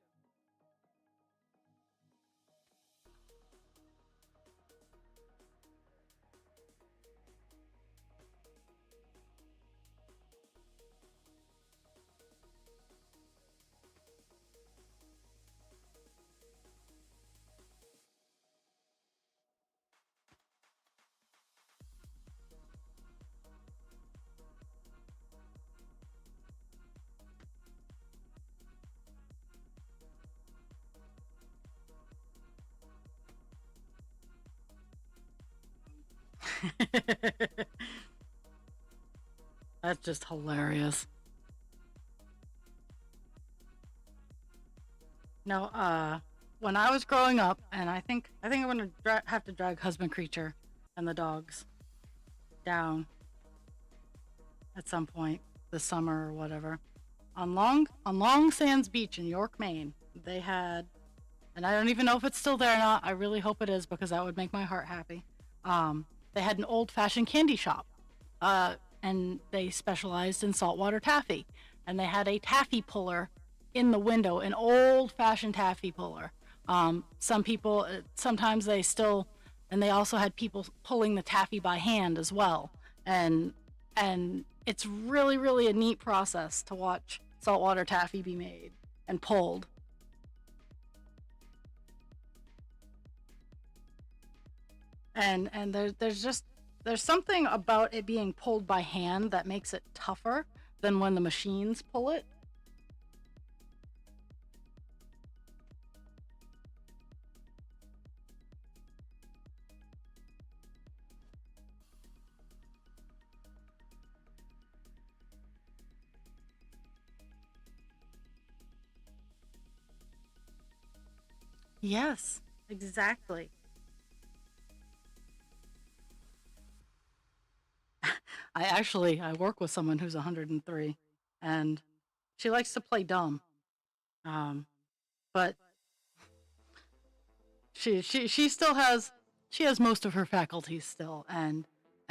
That's just hilarious. No, when I was growing up, and I think I'm gonna have to drag Husband Creature and the dogs down at some point this summer or whatever. On Long Sands Beach in York, Maine, they had, and I don't even know if it's still there or not. I really hope it is because that would make my heart happy. They had an old-fashioned candy shop, and they specialized in saltwater taffy, and they had a taffy puller in the window, an old-fashioned taffy puller. Some people, sometimes they still, and they also had people pulling the taffy by hand as well, and it's really a neat process to watch saltwater taffy be made and pulled. And there's something about it being pulled by hand that makes it tougher than when the machines pull it. Yes, exactly. I work with someone who's 103, and she likes to play dumb. Um, but she still has, she has most of her faculties still, and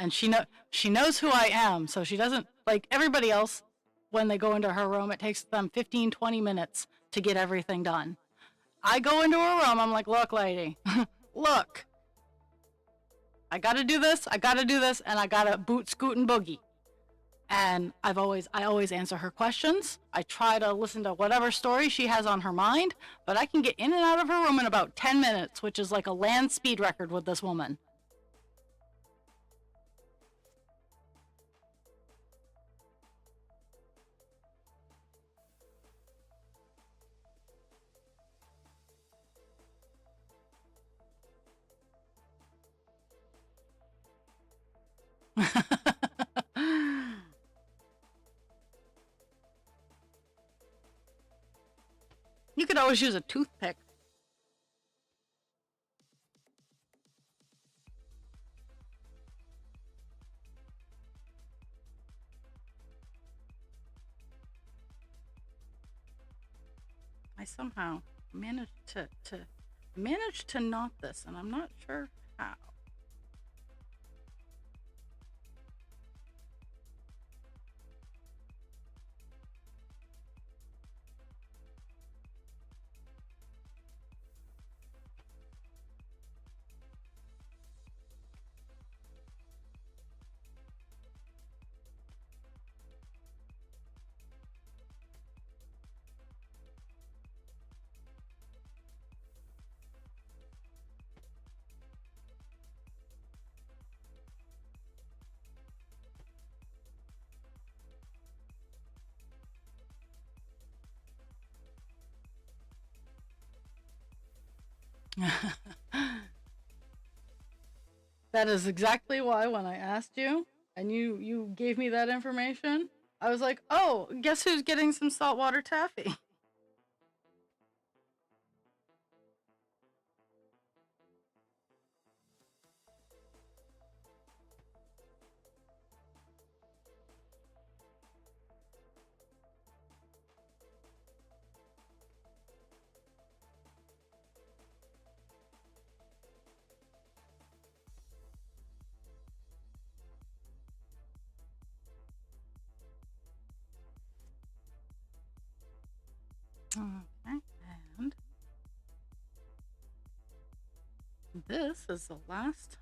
she knows who I am, so she doesn't like everybody else. When they go into her room, it takes them 15-20 minutes to get everything done. I go into her room, I'm like, look, lady, look, I gotta do this, and I gotta boot, scoot, and boogie. And I always answer her questions. I try to listen to whatever story she has on her mind, but I can get in and out of her room in about 10 minutes, which is like a land speed record with this woman. You could always use a toothpick. I somehow managed to knot this, and I'm not sure how. That is exactly why when I asked you and you gave me that information, I was like, "Oh, guess who's getting some saltwater taffy?" Okay, and this is the last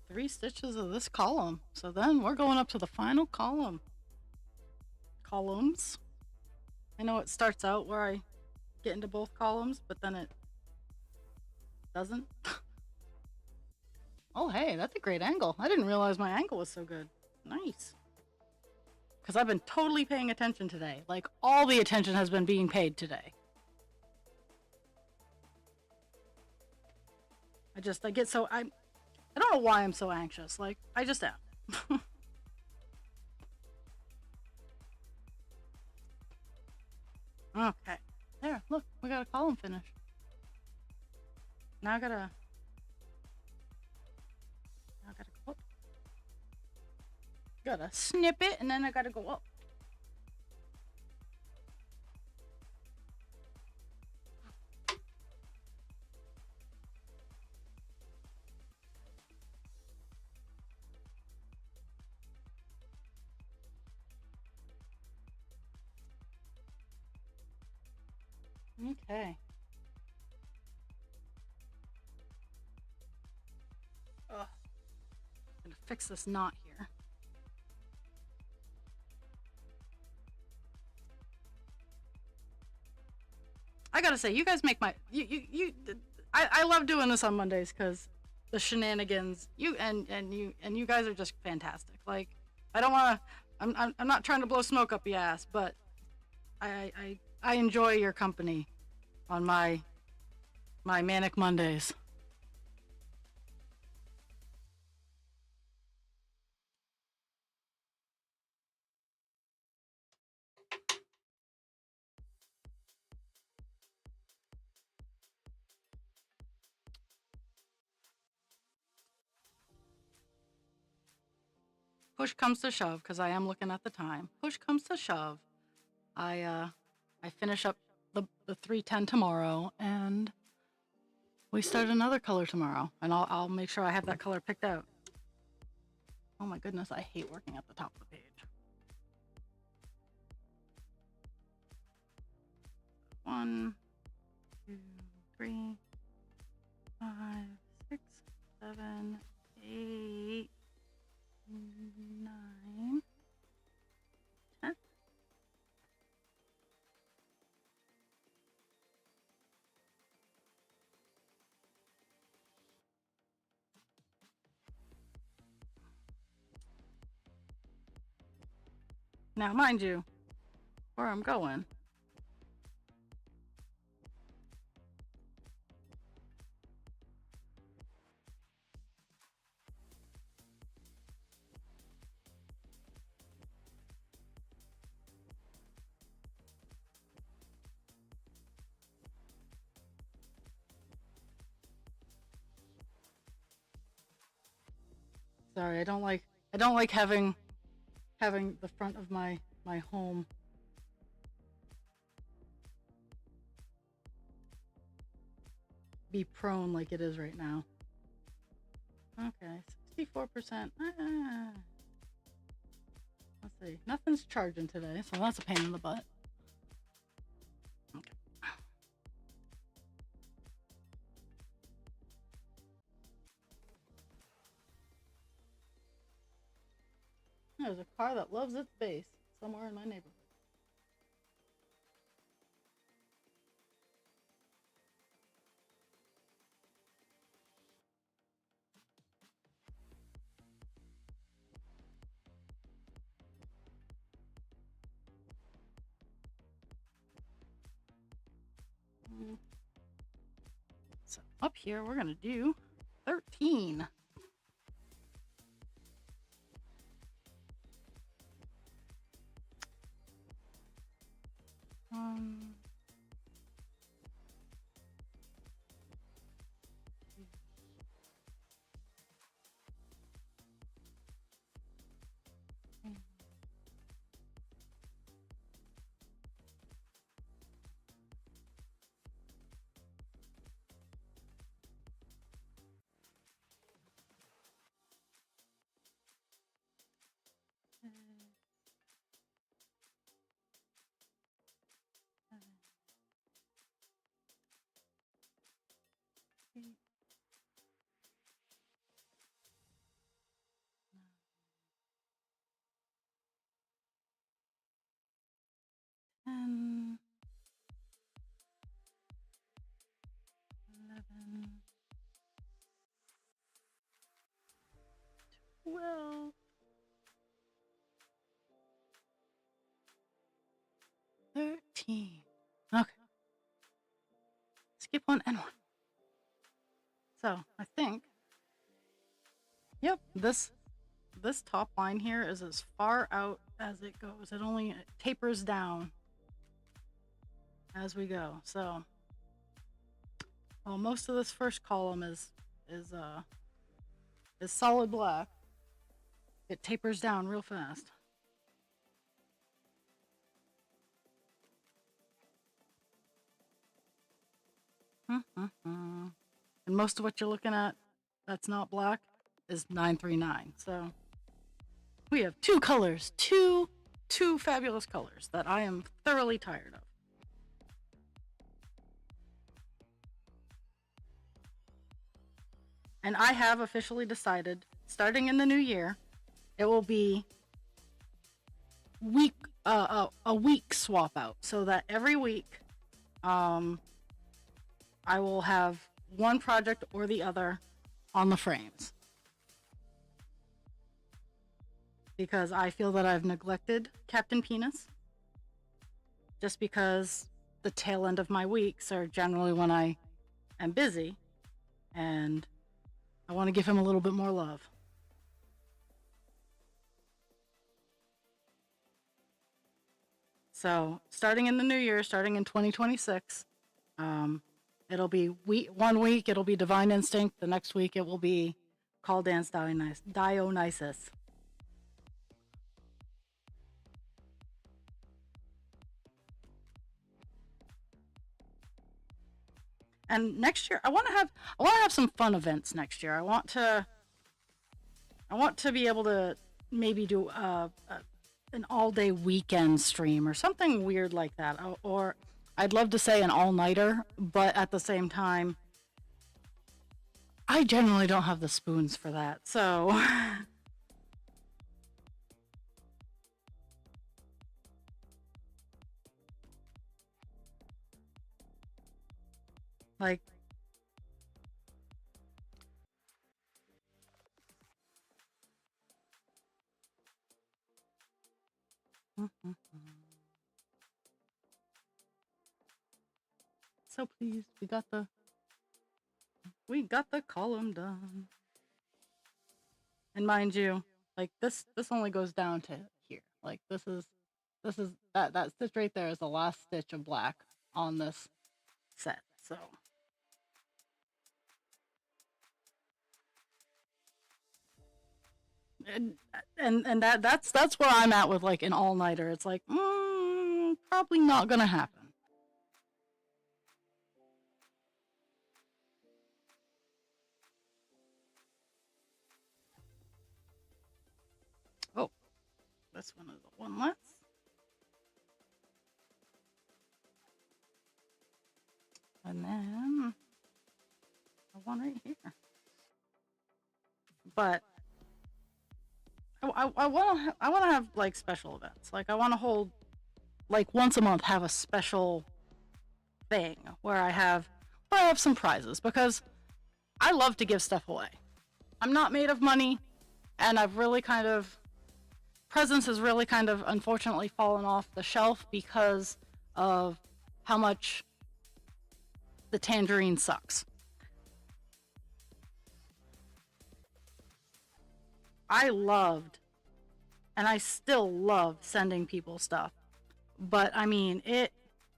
3 stitches of this column. So then we're going up to the final column. Columns. I know it starts out where I get into both columns, but then it doesn't. Oh, hey, that's a great angle. I didn't realize my angle was so good. Nice. Because I've been totally paying attention today. Like, all the attention has been being paid today. I get so, I don't know why I'm so anxious. Like, I just am. Okay. There, look, we got a column finished. Now I gotta go up. Gotta snip it, and then I gotta go up. Okay. Ugh. Gonna fix this knot here. I gotta say, you guys make my I love doing this on Mondays because the shenanigans you guys are just fantastic. Like, I don't want to. I'm not trying to blow smoke up your ass, but I enjoy your company on my manic Mondays. Push comes to shove, because I am looking at the time. Push comes to shove. I finish up the 310 tomorrow, and we start another color tomorrow, and I'll make sure I have that color picked out. Oh my goodness, I hate working at the top of the page. 1, 2, 3, 5, 6, 7, 8, 9, 10. Now, mind you, where I'm going. Sorry, I don't like having the front of my home be prone like it is right now. Okay, 64%. Let's see. Nothing's charging today, so that's a pain in the butt. Okay. There's a car that loves its base somewhere in my neighborhood. So up here, we're going to do 13. And 11, 12, 13. Okay. Skip one and one. So I think, yep, this top line here is as far out as it goes. It only tapers down as we go. So, well, most of this first column is solid black. It tapers down real fast. And most of what you're looking at that's not black is 939. So we have two colors, two fabulous colors that I am thoroughly tired of. And I have officially decided, starting in the new year, it will be a week swap out, so that every week I will have one project or the other on the frames, because I feel that I've neglected Captain Penis, just because the tail end of my weeks are generally when I am busy, and I want to give him a little bit more love. So starting in the new year, starting in 2026, it'll be 1 week it'll be Divine Instinct. The next week it will be Call Dance Dionysus. And next year I want to have some fun events next year. I want to be able to maybe do an all-day weekend stream or something weird like that. Or I'd love to say an all-nighter, but at the same time, I generally don't have the spoons for that. So like, so pleased we got the column done. And mind you, like this only goes down to here. Like this is that stitch right there is the last stitch of black on this set. So and that's where I'm at with like an all nighter. It's like probably not gonna happen. Oh, this one is one less. And then one right here. But I want to have like special events. Like I want to hold like once a month have a special thing where I have some prizes because I love to give stuff away. I'm not made of money, and I've really kind of presents has really kind of unfortunately fallen off the shelf because of how much the tangerine sucks. I loved and I still love sending people stuff. But I mean, it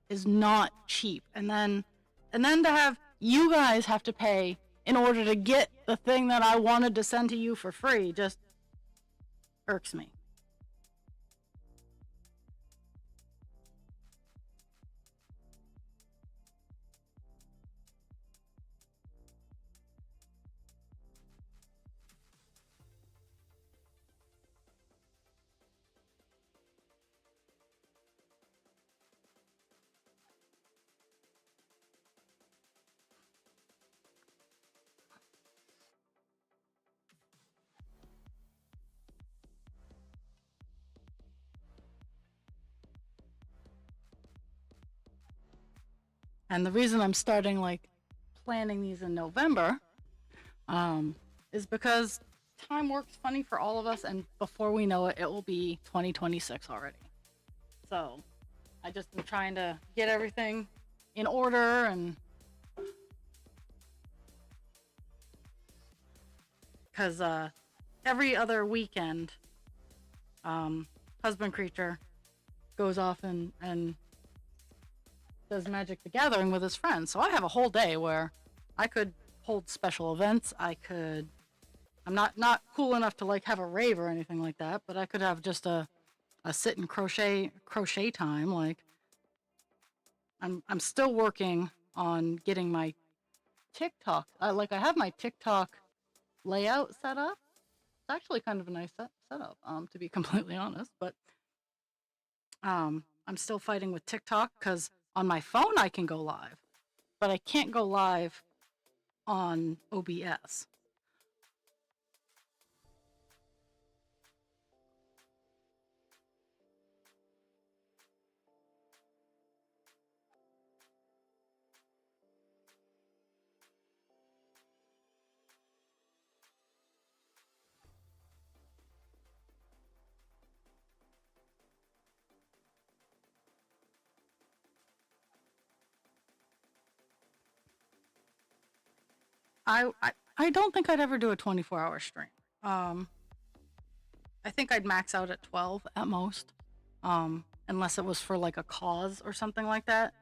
is not cheap. And then to have you guys have to pay in order to get the thing that I wanted to send to you for free just irks me. And the reason I'm starting like planning these in November um, is because time works funny for all of us, and before we know it, it will be 2026 already. So I just am trying to get everything in order, and because every other weekend, husband creature goes off and does Magic the Gathering with his friends. So I have a whole day where I could hold special events. I'm not cool enough to like have a rave or anything like that, but I could have just a sit and crochet time. Like I'm still working on getting my TikTok. Like I have my TikTok layout set up. It's actually kind of a nice setup, to be completely honest. But I'm still fighting with TikTok because on my phone I can go live, but I can't go live on OBS. I don't think I'd ever do a 24-hour stream. Um, I think I'd max out at 12 at most, unless it was for like a cause or something like that.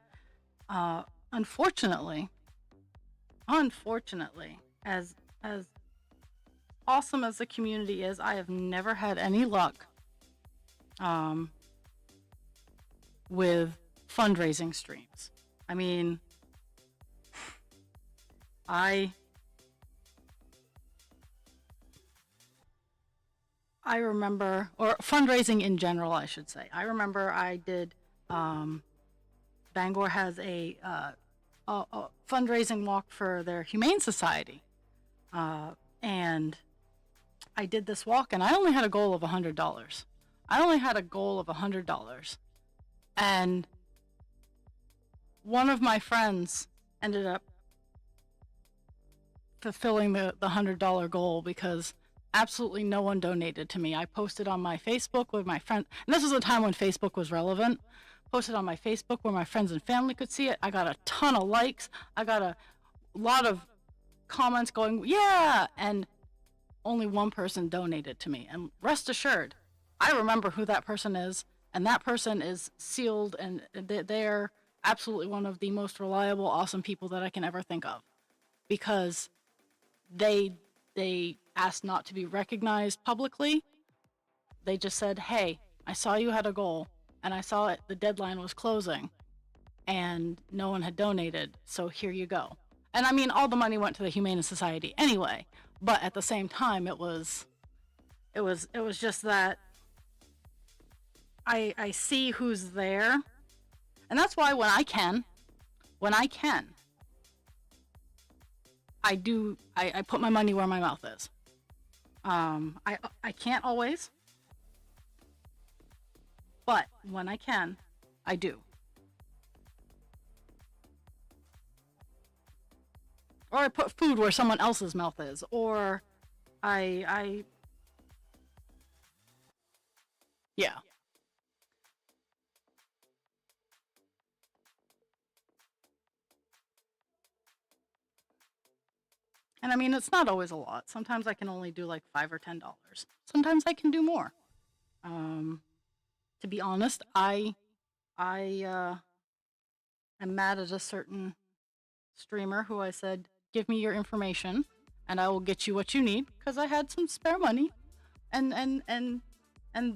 Uh, unfortunately, unfortunately, as awesome as the community is, I have never had any luck um, with fundraising streams. I mean, I I remember, or fundraising in general, I should say. I remember I did. Bangor has a fundraising walk for their Humane Society, and I did this walk, and I only had a goal of $100. I only had a goal of $100, and one of my friends ended up fulfilling the $100 goal because absolutely no one donated to me. I posted on my Facebook with my friends, and this was a time when Facebook was relevant. Posted on my Facebook where my friends and family could see it. I got a ton of likes. I got a lot of comments going, yeah, and only one person donated to me. And rest assured, I remember who that person is, and that person is sealed, and they're absolutely one of the most reliable, awesome people that I can ever think of, because they they asked not to be recognized publicly. They just said, hey, I saw you had a goal, and I saw it, the deadline was closing, and no one had donated, so here you go. And I mean, all the money went to the Humane Society anyway, but at the same time, it was just that I see who's there, and that's why when I can, I put my money where my mouth is. I can't always, but when I can, I do. Or I put food where someone else's mouth is, or I yeah. And I mean, it's not always a lot. Sometimes I can only do like $5 or $10. Sometimes I can do more. Um, to be honest, I am mad at a certain streamer who I said, "Give me your information, and I will get you what you need," because I had some spare money, and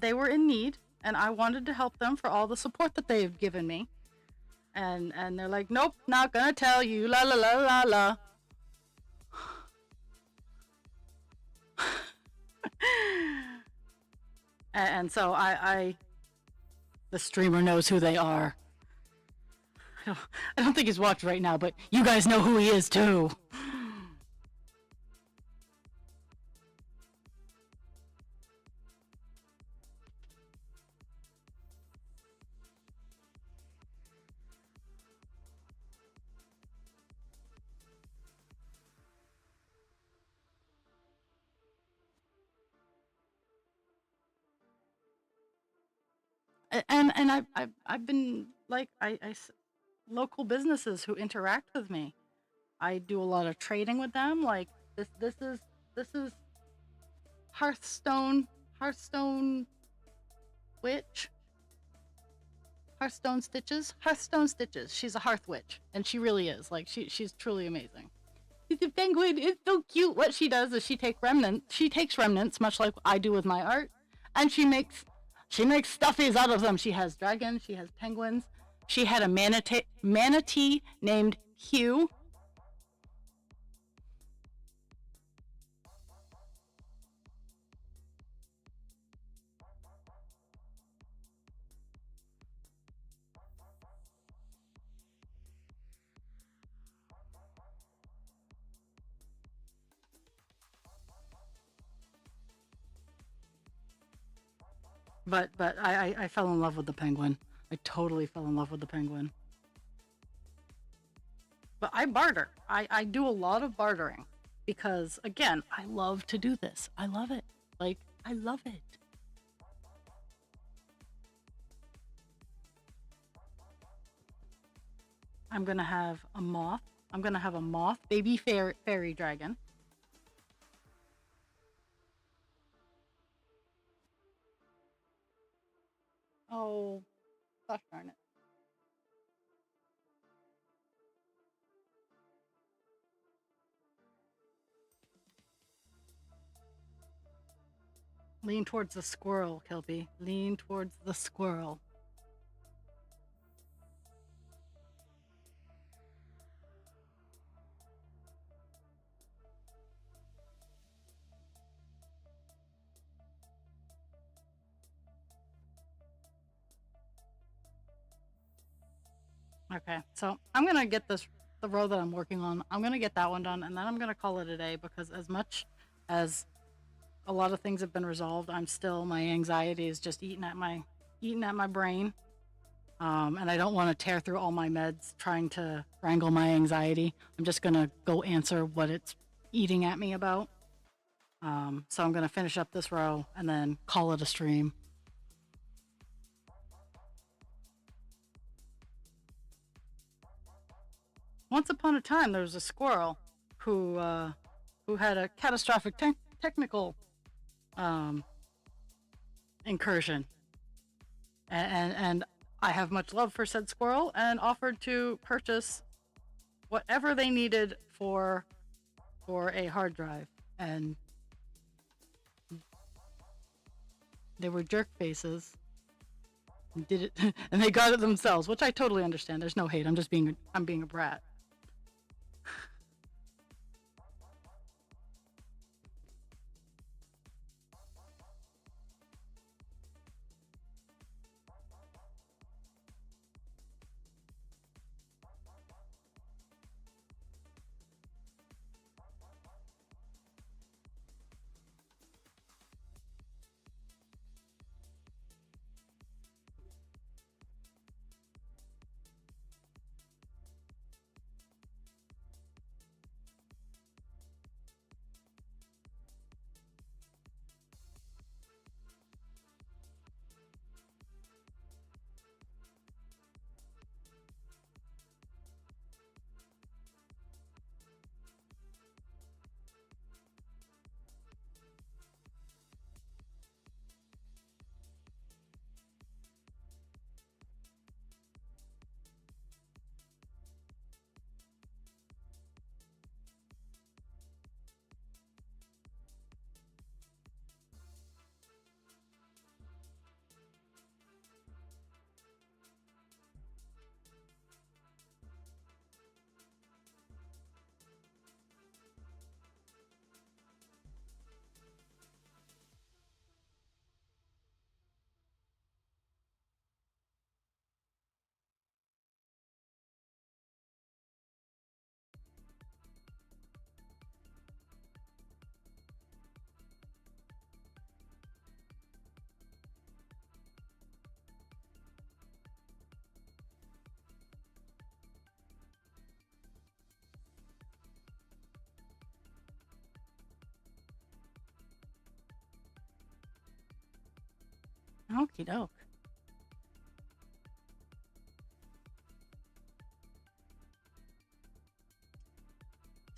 they were in need, and I wanted to help them for all the support that they've given me. And they're like, "Nope, not gonna tell you." La la la la la. And so the streamer knows who they are. I don't think he's watching right now, but you guys know who he is too. And I've been like local businesses who interact with me. I do a lot of trading with them. Like this is Hearthstone witch. Hearthstone Stitches. She's a hearth witch, and she really is. Like she's truly amazing. The penguin is so cute. What she does is she takes remnants, much like I do with my art, and she makes stuffies out of them. She has dragons, she has penguins. She had a manatee named Hugh. But I fell in love with the penguin. I totally fell in love with the penguin. But I barter. I do a lot of bartering because, again, I love to do this. I love it. Like, I love it. I'm gonna have a moth. I'm gonna have a moth baby fairy dragon. Oh, gosh darn it. Lean towards the squirrel, Kelpie. Lean towards the squirrel. Okay, so I'm gonna get the row that I'm working on. I'm gonna get that one done, and then I'm gonna call it a day because as much as a lot of things have been resolved, my anxiety is just eating at my brain. And I don't want to tear through all my meds trying to wrangle my anxiety. I'm just gonna go answer what it's eating at me about. So I'm gonna finish up this row and then call it a stream. Once upon a time, there was a squirrel who had a catastrophic technical incursion, and I have much love for said squirrel and offered to purchase whatever they needed for a hard drive, and They were jerk faces. And did it, and they got it themselves, which I totally understand. There's no hate. I'm being a brat. Okie doke.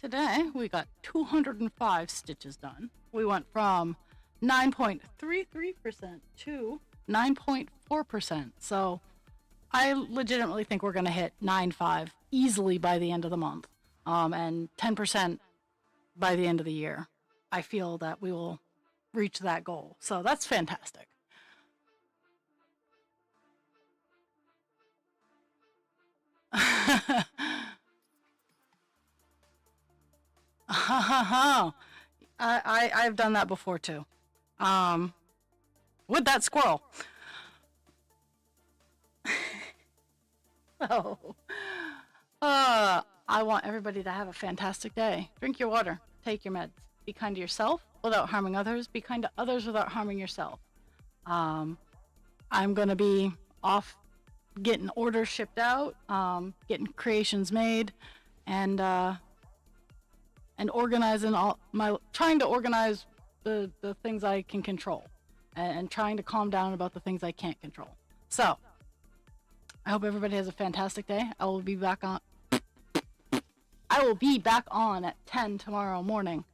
Today, we got 205 stitches done. We went from 9.33% to 9.4%. So I legitimately think we're going to hit 9.5 easily by the end of the month, and 10% by the end of the year. I feel that we will reach that goal. So that's fantastic. I've done that before too. With that squirrel. Oh. I want everybody to have a fantastic day. Drink your water. Take your meds. Be kind to yourself without harming others. Be kind to others without harming yourself. I'm gonna be off getting orders shipped out, getting creations made, and organizing trying to organize the things I can control, and trying to calm down about the things I can't control. So I hope everybody has a fantastic day. I will be back on at 10 tomorrow morning